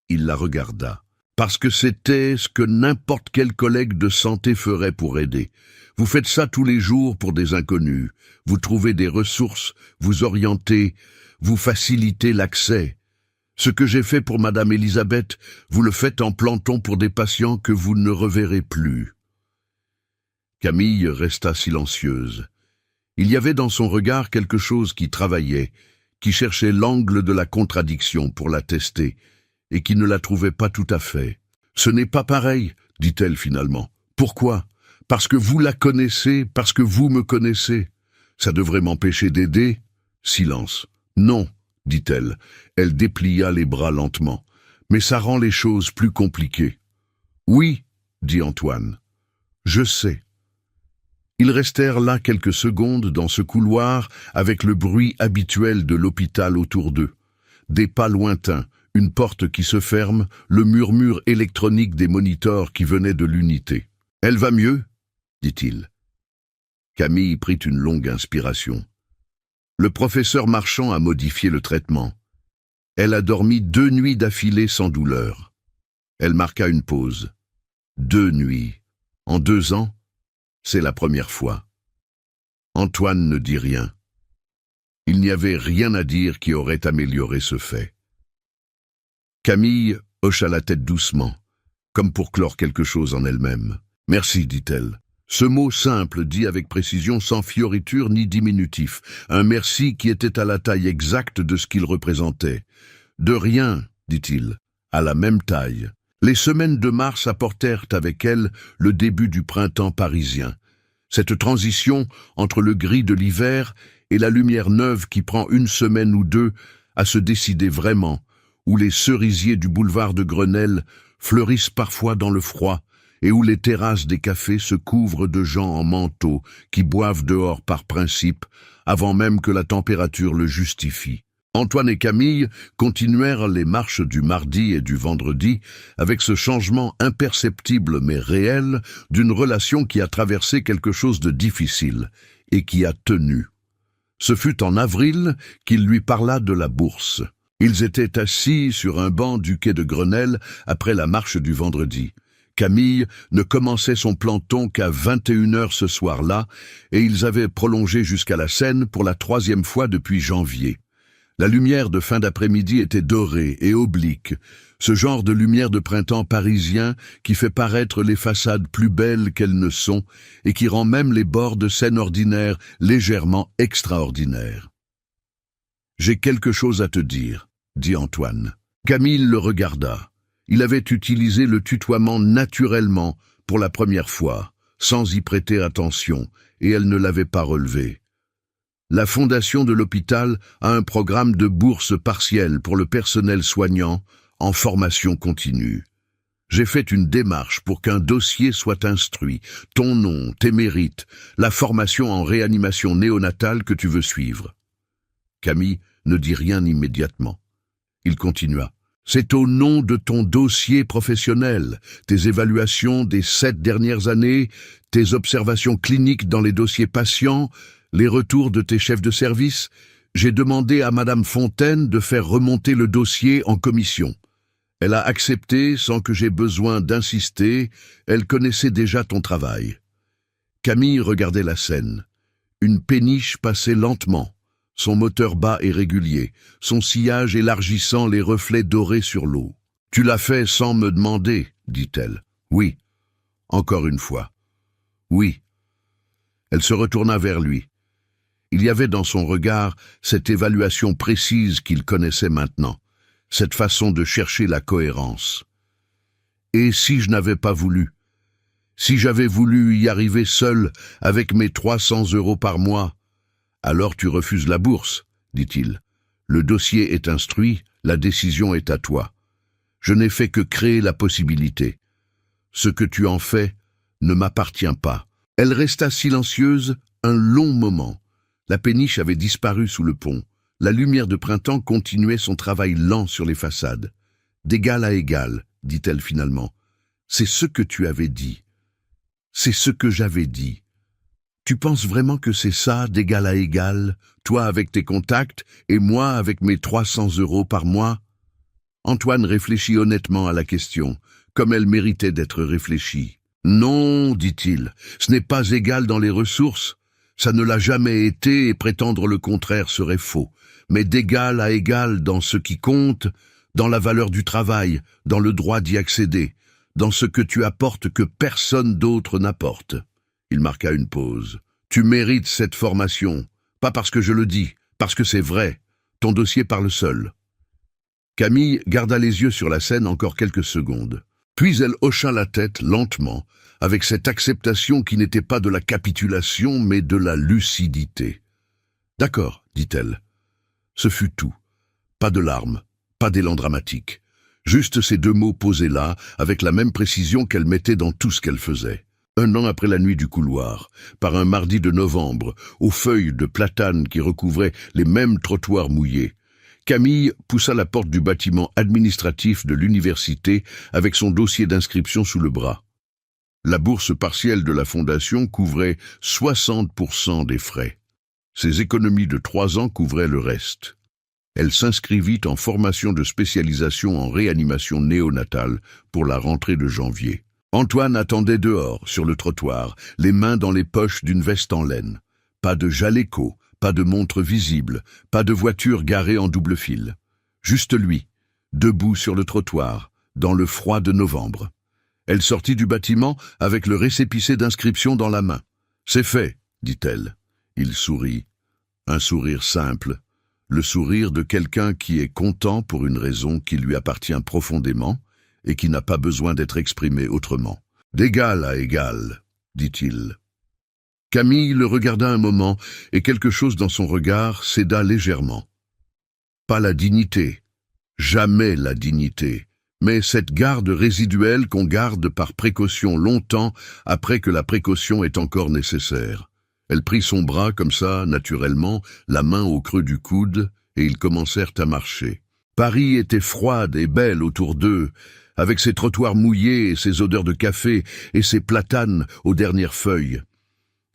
Il la regarda. « Parce que c'était ce que n'importe quel collègue de santé ferait pour aider. Vous faites ça tous les jours pour des inconnus. Vous trouvez des ressources, vous orientez, vous facilitez l'accès. Ce que j'ai fait pour Madame Elisabeth, vous le faites en planton pour des patients que vous ne reverrez plus. » Camille resta silencieuse. Il y avait dans son regard quelque chose qui travaillait, qui cherchait l'angle de la contradiction pour la tester, et qui ne la trouvait pas tout à fait. « Ce n'est pas pareil, dit-elle finalement. Pourquoi ? Parce que vous la connaissez, parce que vous me connaissez. Ça devrait m'empêcher d'aider ? » Silence. « Non, dit-elle. Elle déplia les bras lentement. « Mais ça rend les choses plus compliquées. »« Oui, dit Antoine. Je sais. » Ils restèrent là quelques secondes dans ce couloir avec le bruit habituel de l'hôpital autour d'eux. Des pas lointains, une porte qui se ferme, le murmure électronique des moniteurs qui venaient de l'unité. « Elle va mieux ?» dit-il. Camille prit une longue inspiration. Le professeur Marchand a modifié le traitement. Elle a dormi 2 nuits d'affilée sans douleur. Elle marqua une pause. 2 nuits. En 2 ans, c'est la première fois. Antoine ne dit rien. Il n'y avait rien à dire qui aurait amélioré ce fait. Camille hocha la tête doucement, comme pour clore quelque chose en elle-même. « Merci », dit-elle. Ce mot simple, dit avec précision, sans fioriture ni diminutif. Un merci qui était à la taille exacte de ce qu'il représentait. « De rien », dit-il, à la même taille. Les semaines de mars apportèrent avec elles le début du printemps parisien. Cette transition entre le gris de l'hiver et la lumière neuve qui prend une semaine ou deux à se décider vraiment, où les cerisiers du boulevard de Grenelle fleurissent parfois dans le froid, et où les terrasses des cafés se couvrent de gens en manteau qui boivent dehors par principe, avant même que la température le justifie. Antoine et Camille continuèrent les marches du mardi et du vendredi avec ce changement imperceptible mais réel d'une relation qui a traversé quelque chose de difficile et qui a tenu. Ce fut en avril qu'il lui parla de la bourse. Ils étaient assis sur un banc du quai de Grenelle après la marche du vendredi. Camille ne commençait son planton qu'à 21h ce soir-là, et ils avaient prolongé jusqu'à la Seine pour la 3e fois depuis janvier. La lumière de fin d'après-midi était dorée et oblique, ce genre de lumière de printemps parisien qui fait paraître les façades plus belles qu'elles ne sont et qui rend même les bords de Seine ordinaires légèrement extraordinaires. « J'ai quelque chose à te dire », dit Antoine. Camille le regarda. Il avait utilisé le tutoiement naturellement pour la première fois, sans y prêter attention, et elle ne l'avait pas relevé. La fondation de l'hôpital a un programme de bourse partielle pour le personnel soignant en formation continue. J'ai fait une démarche pour qu'un dossier soit instruit, ton nom, tes mérites, la formation en réanimation néonatale que tu veux suivre. Camille ne dit rien immédiatement. Il continua. C'est au nom de ton dossier professionnel, tes évaluations des 7 dernières années, tes observations cliniques dans les dossiers patients, les retours de tes chefs de service. J'ai demandé à Madame Fontaine de faire remonter le dossier en commission. Elle a accepté sans que j'aie besoin d'insister, elle connaissait déjà ton travail. Camille regardait la scène. Une péniche passait lentement, son moteur bas et régulier, son sillage élargissant les reflets dorés sur l'eau. « Tu l'as fait sans me demander, » dit-elle. « Oui. » Encore une fois. « Oui. » Elle se retourna vers lui. Il y avait dans son regard cette évaluation précise qu'il connaissait maintenant, cette façon de chercher la cohérence. « Et si je n'avais pas voulu ? Si j'avais voulu y arriver seul avec mes 300 € par mois ? Alors tu refuses la bourse, dit-il. Le dossier est instruit, la décision est à toi. Je n'ai fait que créer la possibilité. Ce que tu en fais ne m'appartient pas. » Elle resta silencieuse un long moment. La péniche avait disparu sous le pont. La lumière de printemps continuait son travail lent sur les façades. « D'égal à égal, dit-elle finalement. C'est ce que tu avais dit. C'est ce que j'avais dit. Tu penses vraiment que c'est ça, d'égal à égal, toi avec tes contacts et moi avec mes 300 € par mois ?» Antoine réfléchit honnêtement à la question, comme elle méritait d'être réfléchie. « Non, dit-il, ce n'est pas égal dans les ressources. Ça ne l'a jamais été et prétendre le contraire serait faux. Mais d'égal à égal dans ce qui compte, dans la valeur du travail, dans le droit d'y accéder, dans ce que tu apportes que personne d'autre n'apporte. » Il marqua une pause. « Tu mérites cette formation, pas parce que je le dis, parce que c'est vrai. Ton dossier parle seul. » Camille garda les yeux sur la scène encore quelques secondes. Puis elle hocha la tête lentement, avec cette acceptation qui n'était pas de la capitulation, mais de la lucidité. « D'accord, dit-elle. » Ce fut tout. Pas de larmes, pas d'élan dramatique. Juste ces 2 mots posés là, avec la même précision qu'elle mettait dans tout ce qu'elle faisait. 1 an après la nuit du couloir, par un mardi de novembre, aux feuilles de platane qui recouvraient les mêmes trottoirs mouillés, Camille poussa la porte du bâtiment administratif de l'université avec son dossier d'inscription sous le bras. La bourse partielle de la fondation couvrait 60% des frais. Ses économies de 3 ans couvraient le reste. Elle s'inscrivit en formation de spécialisation en réanimation néonatale pour la rentrée de janvier. Antoine attendait dehors, sur le trottoir, les mains dans les poches d'une veste en laine. Pas de Jaleco, pas de montre visible, pas de voiture garée en double fil. Juste lui, debout sur le trottoir, dans le froid de novembre. Elle sortit du bâtiment avec le récépissé d'inscription dans la main. « C'est fait », dit-elle. Il sourit. Un sourire simple. Le sourire de quelqu'un qui est content pour une raison qui lui appartient profondément et qui n'a pas besoin d'être exprimée autrement. « D'égal à égal », dit-il. Camille le regarda un moment et quelque chose dans son regard céda légèrement. Pas la dignité, jamais la dignité, mais cette garde résiduelle qu'on garde par précaution longtemps après que la précaution est encore nécessaire. Elle prit son bras comme ça, naturellement, la main au creux du coude, et ils commencèrent à marcher. Paris était froide et belle autour d'eux, avec ses trottoirs mouillés et ses odeurs de café et ses platanes aux dernières feuilles.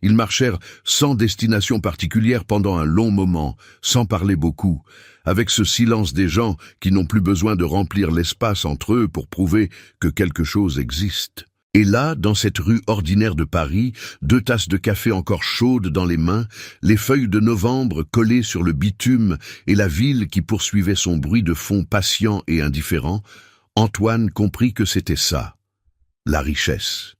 Ils marchèrent sans destination particulière pendant un long moment, sans parler beaucoup, avec ce silence des gens qui n'ont plus besoin de remplir l'espace entre eux pour prouver que quelque chose existe. Et là, dans cette rue ordinaire de Paris, 2 tasses de café encore chaudes dans les mains, les feuilles de novembre collées sur le bitume et la ville qui poursuivait son bruit de fond patient et indifférent, Antoine comprit que c'était ça, la richesse.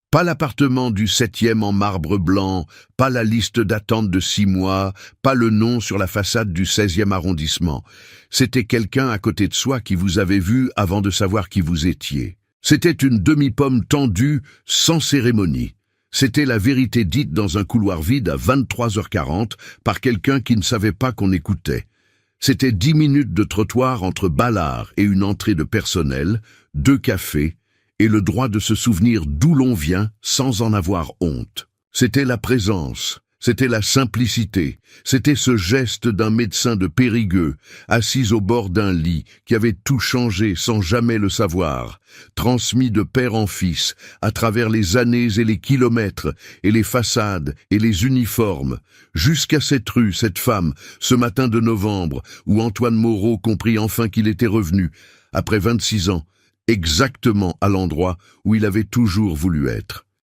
Pas l'appartement du 7e en marbre blanc, pas la liste d'attente de 6 mois, pas le nom sur la façade du 16e arrondissement. C'était quelqu'un à côté de soi qui vous avait vu avant de savoir qui vous étiez. C'était une demi-pomme tendue, sans cérémonie. C'était la vérité dite dans un couloir vide à 23h40 par quelqu'un qui ne savait pas qu'on écoutait. C'était 10 minutes de trottoir entre Ballard et une entrée de personnel, 2 cafés, et le droit de se souvenir d'où l'on vient sans en avoir honte. C'était la présence, c'était la simplicité, c'était ce geste d'un médecin de Périgueux, assis au bord d'un lit, qui avait tout changé sans jamais le savoir, transmis de père en fils, à travers les années et les kilomètres, et les façades et les uniformes, jusqu'à cette rue, cette femme, ce matin de novembre, où Antoine Moreau comprit enfin qu'il était revenu, après 26 ans, exactement à l'endroit où il avait toujours voulu être.